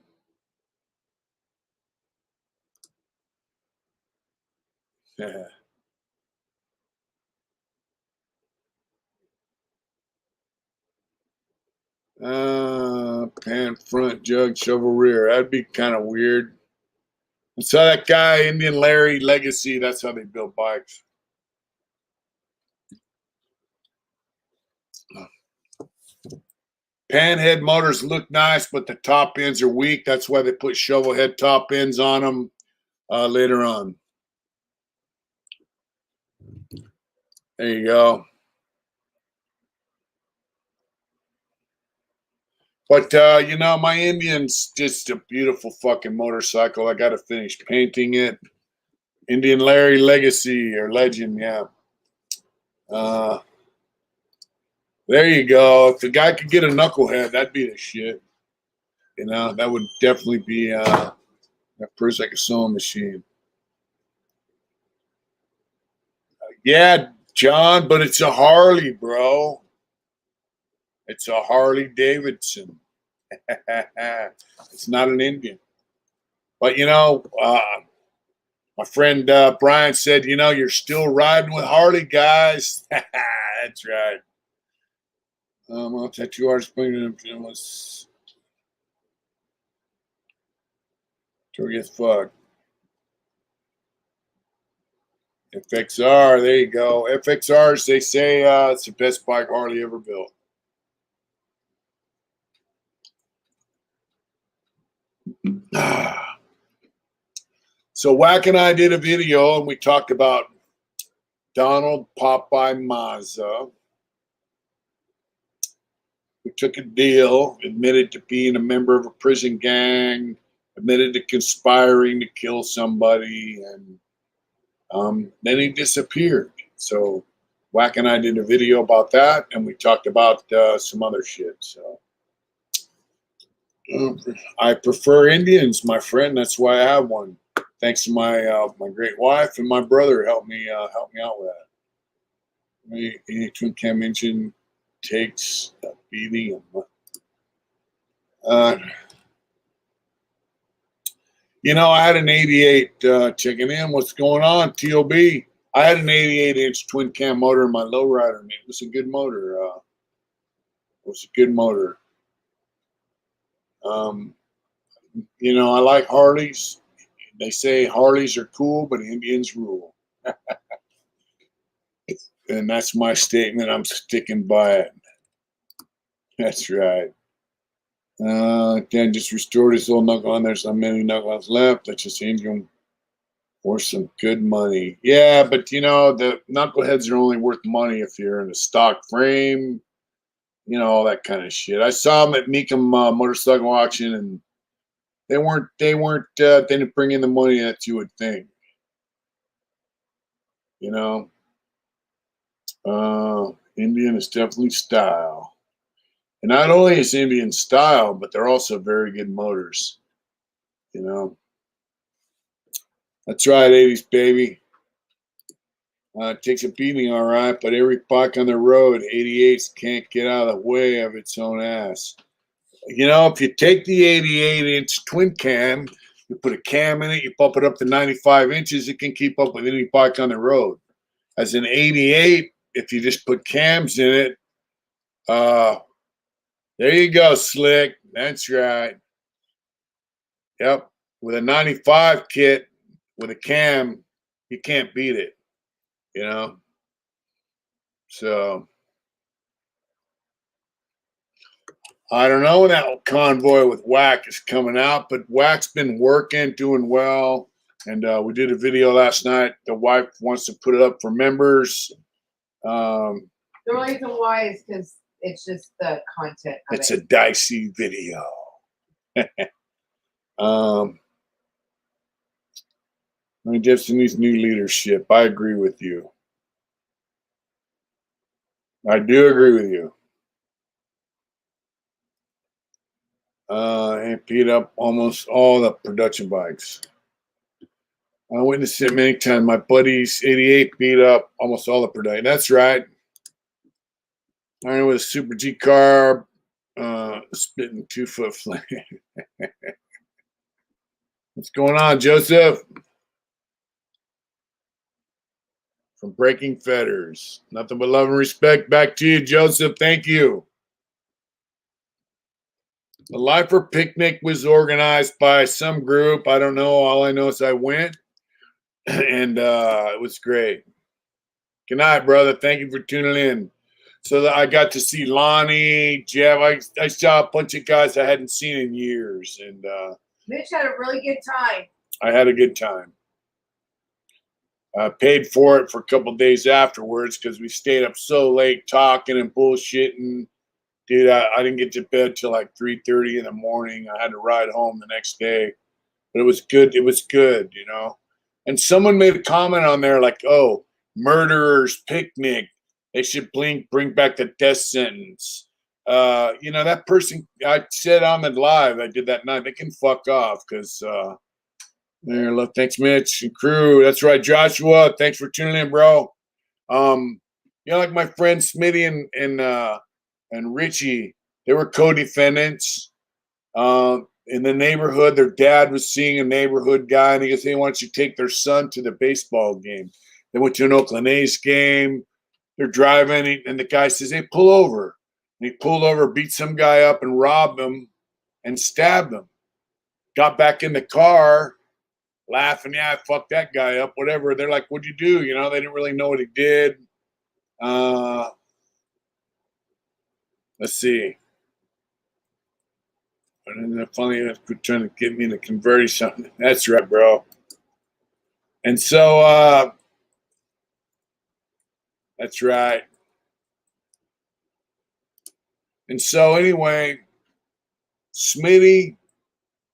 Yeah. Pan front, jug, shovel rear. That'd be kind of weird. I saw that guy, Indian Larry Legacy. That's how they build bikes. Pan head motors look nice, but the top ends are weak. That's why they put shovel head top ends on them later on. There you go. But, you know, my Indian's just a beautiful fucking motorcycle. I got to finish painting it. Indian Larry Legacy or Legend, yeah. There you go. If the guy could get a knucklehead, that'd be the shit. You know, that would definitely be that proves like a sewing machine. Yeah, John, but it's a Harley, bro. It's a Harley Davidson. It's not an Indian. But, you know, my friend Brian said, you know, you're still riding with Harley, guys. That's right. I'll tattoo artist was Torgy as fuck. FXR, there you go. FXRs, they say it's the best bike Harley ever built. So Wack and I did a video and we talked about Donald Popeye Mazza. We took a deal, admitted to being a member of a prison gang, admitted to conspiring to kill somebody, and then he disappeared. So Wack and I did a video about that, and we talked about some other shit. So I prefer Indians, my friend. That's why I have one. Thanks to my my great wife and my brother helped me out with that. The twin cam engine takes a beating. You know, I had an 88 checking in. What's going on, TOB? I had an 88-inch twin cam motor in my lowrider. Man, it was a good motor. It was a good motor. You know, I like Harleys. They say Harleys are cool, but Indians rule. And that's my statement. I'm sticking by it. That's right. Dan just restored his old knuckle on. There's not many knuckles left. That's just Indian for some good money. Yeah, but you know, the knuckleheads are only worth money if you're in a stock frame, you know, all that kind of shit. I saw them at Meekum motorcycle auction, and they didn't bring in the money that you would think. You know, Indian is definitely style. And not only is Indian style, but they're also very good motors. You know, that's right, 80s baby. It takes a beating, all right, but every bike on the road, 88s can't get out of the way of its own ass. You know, if you take the 88-inch twin cam, you put a cam in it, you bump it up to 95 inches, it can keep up with any bike on the road. As an 88, if you just put cams in it, there you go, Slick. That's right. Yep. With a 95 kit, with a cam, you can't beat it, you know? So I don't know when that convoy with Wack is coming out, but Wack's been working, doing well. And we did a video last night. The wife wants to put it up for members. The reason why is because it's just the content of It's it. a dicey video. Destiny's new leadership. I agree with you. I do agree with you. And beat up almost all the production bikes. I witnessed it many times. My buddy's 88 beat up almost all the production. That's right. Iron with a Super G carb, spitting 2-foot flame. What's going on, Joseph? From Breaking Fetters. Nothing but love and respect. Back to you, Joseph. Thank you. The Lifer picnic was organized by some group. I don't know. All I know is I went, and it was great. Good night, brother. Thank you for tuning in. So that I got to see Lonnie, Jeff. I saw a bunch of guys I hadn't seen in years, and Mitch had a really good time. I had a good time. I paid for it for a couple of days afterwards because we stayed up so late talking and bullshitting. Dude, I didn't get to bed till like 3:30 in the morning. I had to ride home the next day. But it was good. It was good, you know. And someone made a comment on there like, oh, murderers picnic. They should bring back the death sentence. You know, that person, I said on the live, I did that night, they can fuck off because there, look, thanks, Mitch and crew. That's right, Joshua. Thanks for tuning in, bro. You know, like my friend Smitty and Richie, they were co-defendants. In the neighborhood, their dad was seeing a neighborhood guy, and he goes, hey, why don't you take their son to the baseball game? They went to an Oakland A's game. They're driving, and the guy says, hey, pull over. And he pulled over, beat some guy up, and robbed him and stabbed him. Got back in the car, laughing, yeah, I fucked that guy up, whatever. They're like, what'd you do? You know, they didn't really know what he did. Let's see. And then finally, they're trying to get me to convert something. That's right, bro. And so, that's right. And so, anyway, Smitty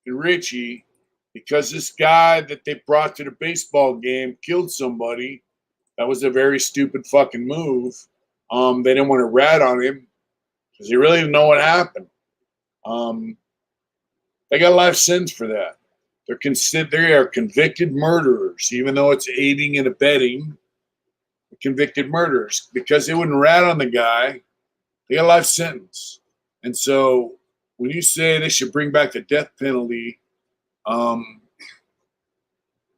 and Richie, because this guy that they brought to the baseball game killed somebody, that was a very stupid fucking move. They didn't want to rat on him because he really didn't know what happened. They got a life sentence for that. They are convicted murderers, even though it's aiding and abetting. Convicted murderers because they wouldn't rat on the guy. They got a life sentence. And so when you say they should bring back the death penalty,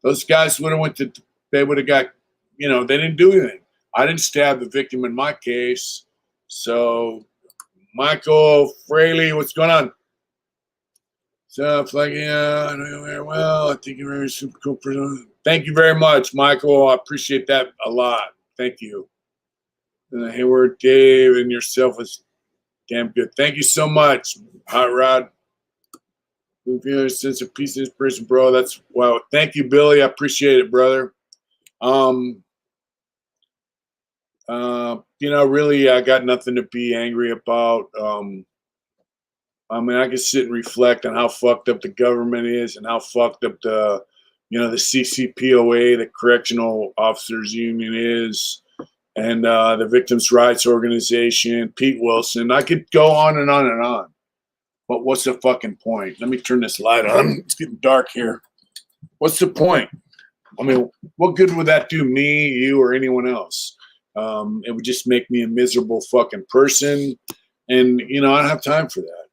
those guys would have they would have got, you know, they didn't do anything. I didn't stab the victim in my case. So Michael Fraley, what's going on? So like, yeah, I know you very well. I think you're very super cool person. Thank you very much, Michael. I appreciate that a lot. Thank you. Hayward, Dave, and yourself was damn good. Thank you so much, Hot Rod. A sense of peace and inspiration, bro. That's wow. Thank you, Billy. I appreciate it, brother. You know, really, I got nothing to be angry about. I mean, I can sit and reflect on how fucked up the government is and how fucked up the CCPOA, the Correctional Officers Union is, and the Victims' Rights Organization, Pete Wilson. I could go on and on and on. But what's the fucking point? Let me turn this light on. It's getting dark here. What's the point? I mean, what good would that do me, you, or anyone else? It would just make me a miserable fucking person. And, you know, I don't have time for that.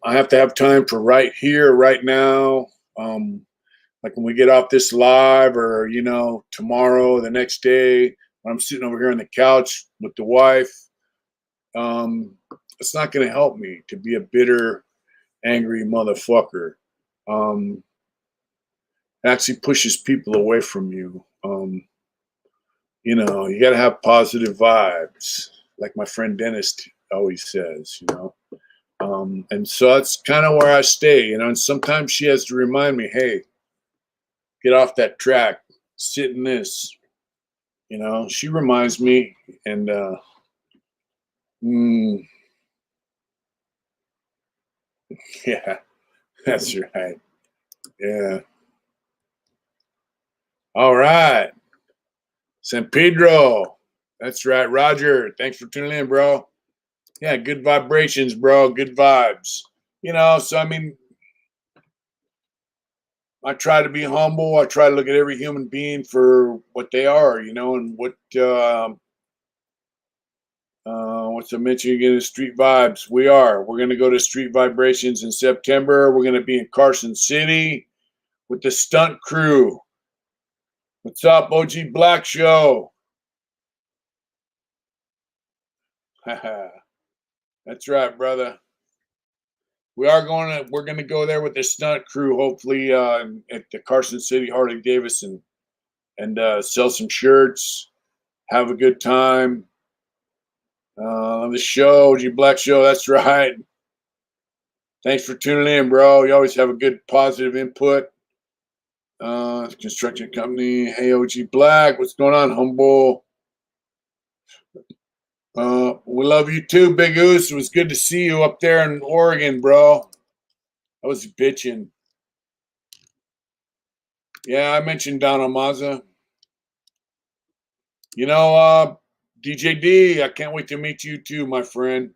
I have to have time for right here, right now. Like when we get off this live or, you know, tomorrow, the next day, when I'm sitting over here on the couch with the wife, it's not going to help me to be a bitter, angry motherfucker. It actually pushes people away from you. You know, you got to have positive vibes, like my friend Dennis always says, you know. And so that's kind of where I stay, you know, and sometimes she has to remind me, hey, get off that track, sit in this, you know. She reminds me, and yeah, that's right. Yeah. All right. San Pedro. That's right. Roger, thanks for tuning in, bro. Yeah, good vibrations, bro. Good vibes. You know, so I mean, I try to be humble. I try to look at every human being for what they are, you know, and what What's I mentioned again is Street Vibes. We're going to go to Street Vibrations in September. We're going to be in Carson City with the stunt crew. What's up, OG Black Show? That's right, brother. We're going to go there with the stunt crew, hopefully, at the Carson City Harley Davidson, and sell some shirts, have a good time. On the show, OG Black Show, that's right. Thanks for tuning in, bro. You always have a good positive input. Construction company. Hey, OG Black. What's going on, Humble? We love you too, Big Oos. It was good to see you up there in Oregon, bro. I was bitching. Yeah, I mentioned Donald Mazza. You know, DJ D, I can't wait to meet you too, my friend.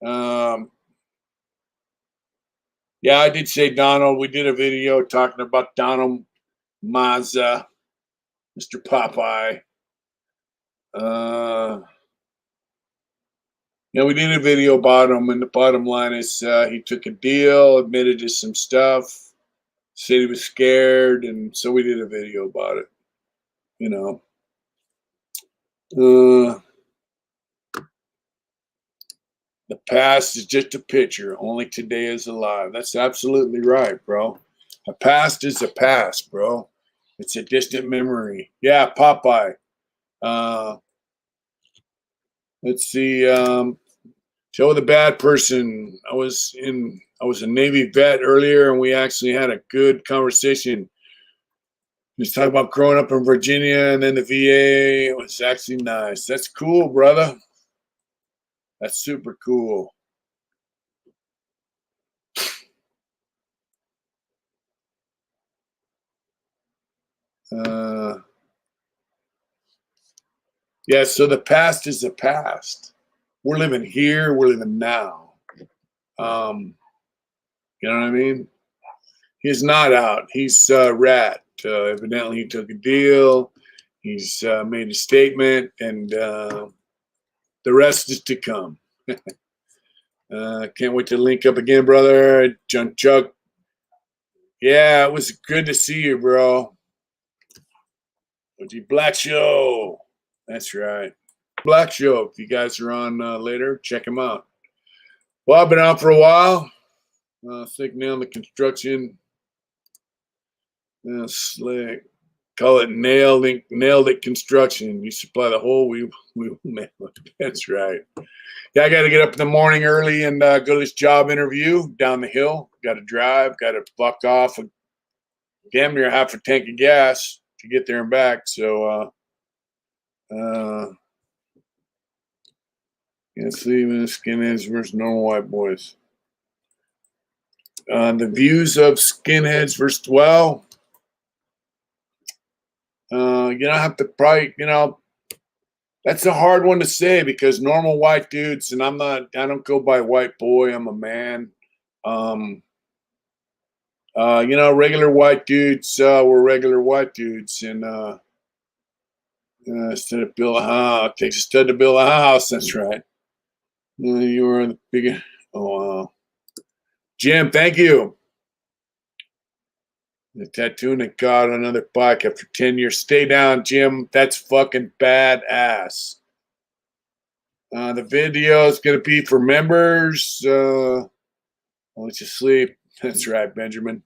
Yeah, I did say Donald. We did a video talking about Donald Mazza, Mr. Popeye. Yeah, we did a video about him, and the bottom line is he took a deal, admitted to some stuff, said he was scared, and so we did a video about it. You know. The past is just a picture. Only today is alive. That's absolutely right, bro. A past is a past, bro. It's a distant memory. Yeah, Popeye. Let's see. Joe the Bad Person. I was a Navy vet earlier, and we actually had a good conversation. He was talking about growing up in Virginia and then the VA. It was actually nice. That's cool, brother. That's super cool. Yeah, so the past is the past. We're living here. We're living now. You know what I mean? He's not out. He's rat. Evidently, he took a deal. He's made a statement, and the rest is to come. Can't wait to link up again, brother. John Chuck. Yeah, it was good to see you, bro. OG Black Show. That's right. Black Show. If you guys are on later, check him out. Well, I've been on for a while. Thick nail the construction. Slick. Call it nailed it construction. You supply the hole, we nail it. That's right. Yeah, I got to get up in the morning early and go to this job interview down the hill. Got to drive. Got to buck off damn near half a tank of gas to get there and back. So, let's see, skinheads versus normal white boys. The views of skinheads versus I have to probably, that's a hard one to say because normal white dudes, and I don't go by white boy, I'm a man. Regular white dudes were regular white dudes, and instead of build a house, it takes a stud to build a house. That's right. You were the big. Oh, Jim, thank you. The tattooing that got another bike after 10 years. Stay down, Jim. That's fucking badass. The video is going to be for members. I'll let you sleep. That's right, Benjamin.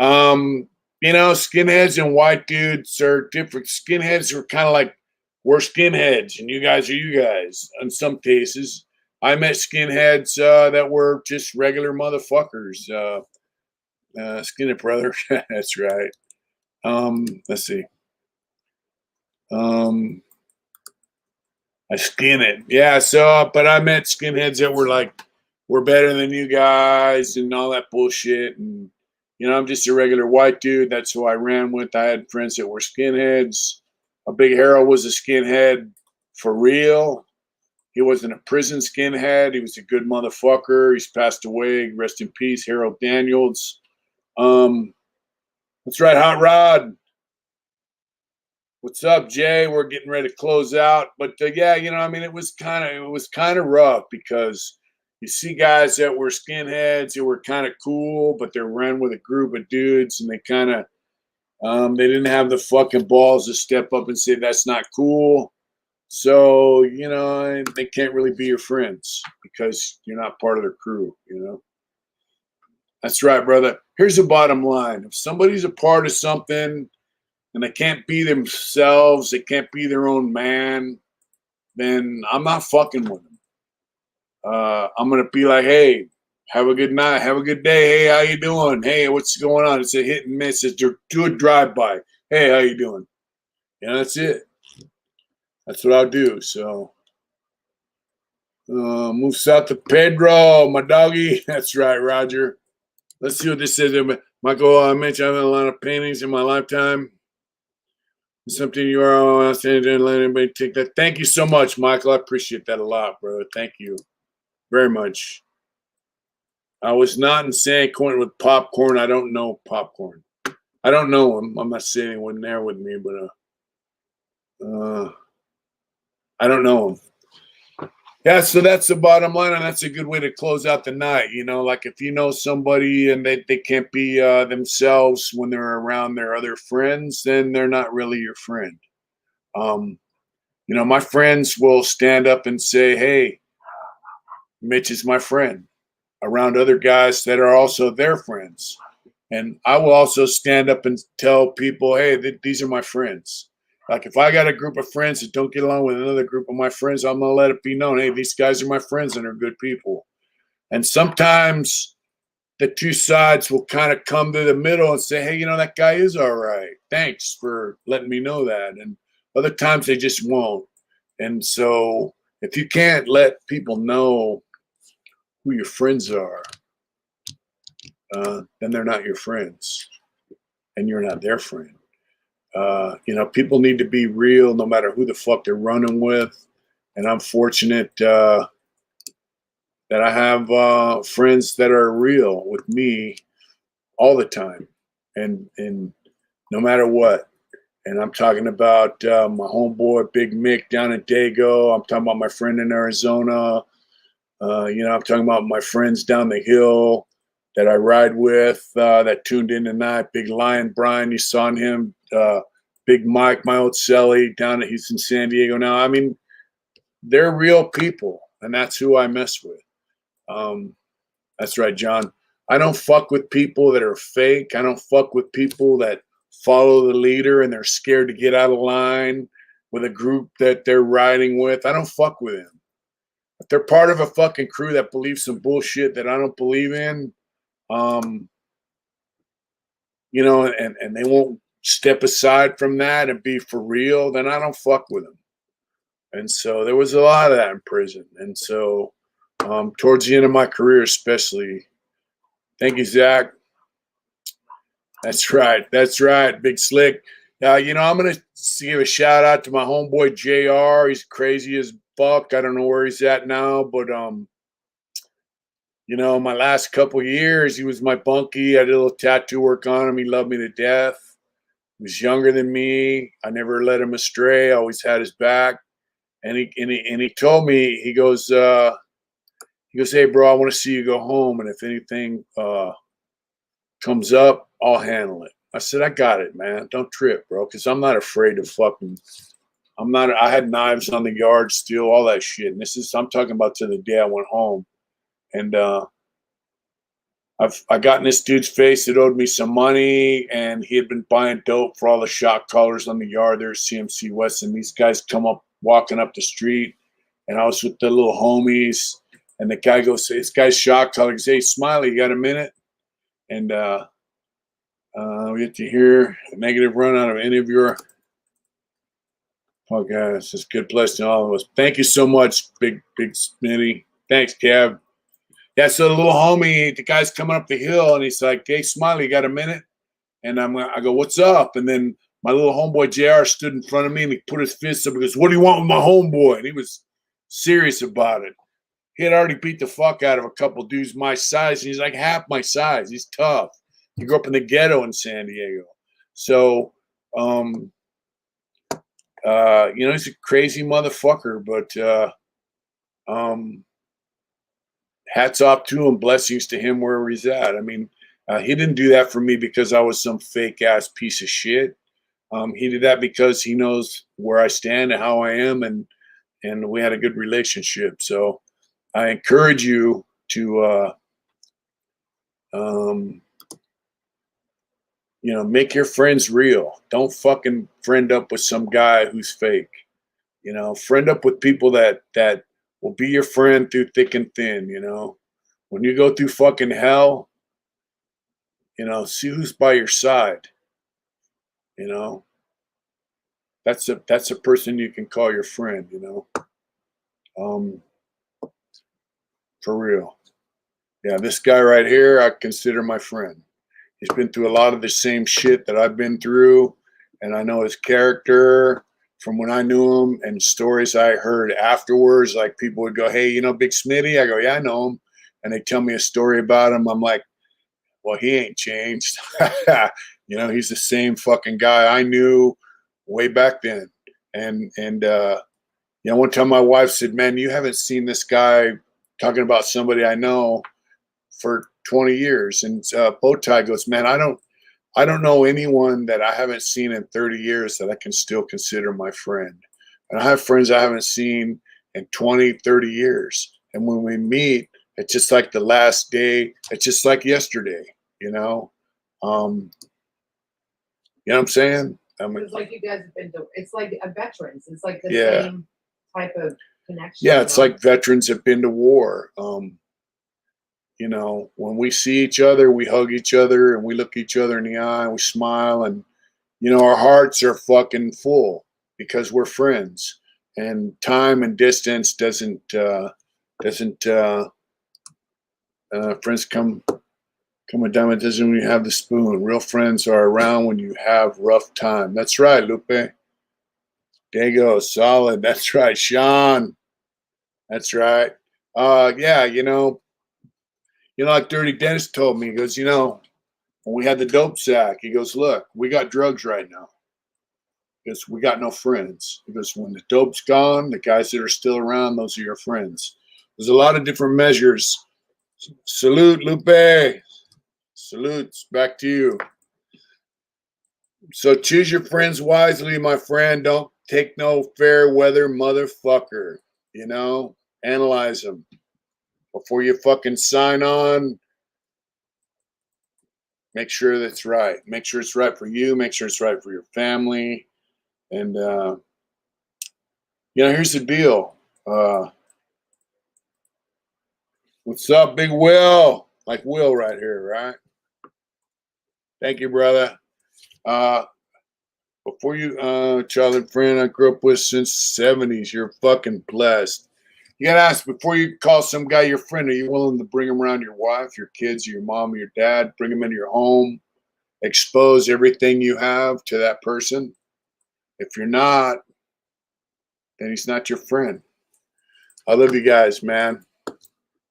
Skinheads and white dudes are different. Skinheads are kind of like we're skinheads, and you guys are you guys. In some cases, I met skinheads that were just regular motherfuckers. Skinhead brother. That's right. Let's see. I skin it. Yeah, so but I met skinheads that were like, we're better than you guys and all that bullshit. And I'm just a regular white dude. That's who I ran with. I had friends that were skinheads. A Big Harold was a skinhead for real. He wasn't a prison skinhead. He was a good motherfucker. He's passed away. Rest in peace, Harold Daniels. That's right, Hot Rod. What's up, Jay? We're getting ready to close out, but yeah, I mean, it was kind of rough because you see guys that were skinheads who were kind of cool, but they're run with a group of dudes, and they didn't have the fucking balls to step up and say that's not cool. So they can't really be your friends because you're not part of their crew. That's right, brother. Here's the bottom line: if somebody's a part of something and they can't be themselves, they can't be their own man, then I'm not fucking with them. I'm gonna be like, hey, have a good night, have a good day. Hey, how you doing? Hey, what's going on? It's a hit and miss. It's do a drive by. Hey, how you doing? That's it. That's what I'll do. So move south to Pedro, my doggy. That's right, Roger. Let's see what this says. Michael, I mentioned having a lot of paintings in my lifetime. Something you are saying, don't let anybody take that. Thank you so much, Michael. I appreciate that a lot, brother. Thank you very much. I was not in San Quentin with popcorn. I don't know popcorn. I don't know him. I'm not saying he wasn't there with me, but I don't know him. Yeah, so that's the bottom line, and that's a good way to close out the night. Like if you know somebody and they can't be themselves when they're around their other friends, then they're not really your friend. My friends will stand up and say, hey, Mitch is my friend, around other guys that are also their friends. And I will also stand up and tell people, hey, these are my friends. Like if I got a group of friends that don't get along with another group of my friends, I'm going to let it be known, hey, these guys are my friends and they're good people. And sometimes the two sides will kind of come to the middle and say, hey, that guy is all right. Thanks for letting me know that. And other times they just won't. And so if you can't let people know who your friends are, then they're not your friends and you're not their friend. People need to be real no matter who the fuck they're running with. And I'm fortunate that I have friends that are real with me all the time and no matter what. And I'm talking about my homeboy, Big Mick down in Dago. I'm talking about my friend in Arizona. I'm talking about my friends down the hill that I ride with that tuned in tonight. Big Lion Brian, you saw him. Big Mike, my old celly down at, he's in San Diego now. I mean, they're real people, and that's who I mess with. That's right, John. I don't fuck with people that are fake. I don't fuck with people that follow the leader and they're scared to get out of line with a group that they're riding with. I don't fuck with them. If they're part of a fucking crew that believes some bullshit that I don't believe in, and they won't step aside from that and be for real, then I don't fuck with them. And so there was a lot of that in prison. And so towards the end of my career, especially, thank you, Zach. That's right. That's right. Big Slick. I'm going to give a shout out to my homeboy, JR. He's crazy as fuck. I don't know where he's at now, but, my last couple years, he was my bunkie. I did a little tattoo work on him. He loved me to death. He was younger than me. I never led him astray. I always had his back. And he told me, he goes, hey, bro, I want to see you go home. And if anything comes up, I'll handle it. I said, I got it, man. Don't trip, bro, because I'm not afraid of I had knives on the yard, steel, all that shit. And I'm talking about to the day I went home. And I got in this dude's face that owed me some money, and he had been buying dope for all the shot callers on the yard there at CMC West. And these guys come up, walking up the street, and I was with the little homies, and the guy goes, this guy's shot caller, goes, hey, Smiley, you got a minute? And we get to hear a negative run out of any of your podcasts. It's a good blessing to all of us. Thank you so much, big Smitty. Thanks, Kev. Yeah, so the little homie, the guy's coming up the hill, and he's like, hey, Smiley, you got a minute? And I go, what's up? And then my little homeboy, JR, stood in front of me, and he put his fist up and goes, what do you want with my homeboy? And he was serious about it. He had already beat the fuck out of a couple dudes my size, and he's like half my size. He's tough. He grew up in the ghetto in San Diego. So he's a crazy motherfucker, but hats off to him, blessings to him wherever he's at. I mean, he didn't do that for me because I was some fake ass piece of shit. He did that because he knows where I stand and how I am, and we had a good relationship. So I encourage you to make your friends real. Don't fucking friend up with some guy who's fake. Friend up with people that will be your friend through thick and thin. When you go through fucking hell, see who's by your side. That's a person you can call your friend. For real. Yeah, this guy right here, I consider my friend. He's been through a lot of the same shit that I've been through, and I know his character from when I knew him and stories I heard afterwards. Like people would go, "Hey, Big Smitty?" I go, "Yeah, I know him," and they tell me a story about him. I'm like, "Well, he ain't changed." He's the same fucking guy I knew way back then. And one time my wife said, "Man, you haven't seen this guy talking about somebody I know for 20 years." And Bowtie goes, "Man, I don't know anyone that I haven't seen in 30 years that I can still consider my friend. And I have friends I haven't seen in 20, 30 years. And when we meet, it's just like the last day. It's just like yesterday, You know what I'm saying? It's like you guys have been to, it's like a veterans. It's like the Yeah. same type of connection. Yeah, it's like veterans have been to war. When we see each other, we hug each other and we look each other in the eye and we smile, and our hearts are fucking full because we're friends. And time and distance doesn't friends come a dime a dozen when you have the spoon. Real friends are around when you have rough time. That's right, Lupe. Dago, solid. That's right, Sean. That's right. Yeah, like Dirty Dennis told me, he goes, when we had the dope sack, he goes, "Look, we got drugs right now because we got no friends." He goes, "When the dope's gone, the guys that are still around, those are your friends." There's a lot of different measures. Salute, Lupe. Salutes. Back to you. So choose your friends wisely, my friend. Don't take no fair weather motherfucker. Analyze them before you fucking sign on. Make sure that's right. Make sure it's right for you. Make sure it's right for your family. And, here's the deal. What's up, Big Will? Like Will right here, right? Thank you, brother. Before you, childhood friend I grew up with since the 70s, you're fucking blessed. You gotta ask, before you call some guy your friend, are you willing to bring him around your wife, your kids, your mom, your dad, bring him into your home, expose everything you have to that person? If you're not, then he's not your friend. I love you guys, man.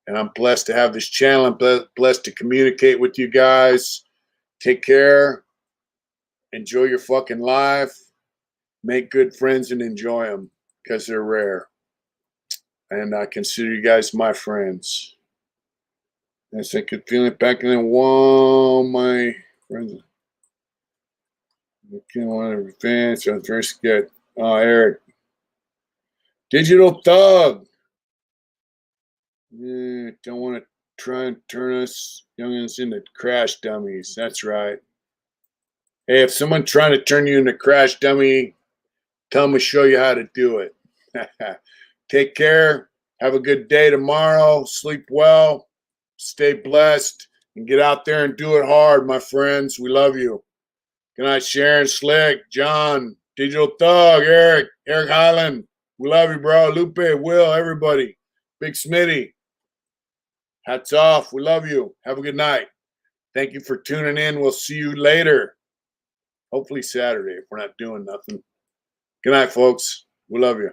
And I'm blessed to have this channel. I'm blessed to communicate with you guys. Take care. Enjoy your fucking life. Make good friends and enjoy them because they're rare. And I consider you guys my friends. Yes, I could feel it back in the wall. My friends. I can't want to revenge. So I was very scared. Oh, Eric. Digital Thug. Yeah, don't want to try and turn us youngins into crash dummies. That's right. Hey, if someone trying to turn you into crash dummy, tell them to show you how to do it. Take care. Have a good day tomorrow. Sleep well. Stay blessed. And get out there and do it hard, my friends. We love you. Good night, Sharon, Slick, John, Digital Thug, Eric Highland. We love you, bro. Lupe, Will, everybody. Big Smitty. Hats off. We love you. Have a good night. Thank you for tuning in. We'll see you later. Hopefully Saturday if we're not doing nothing. Good night, folks. We love you.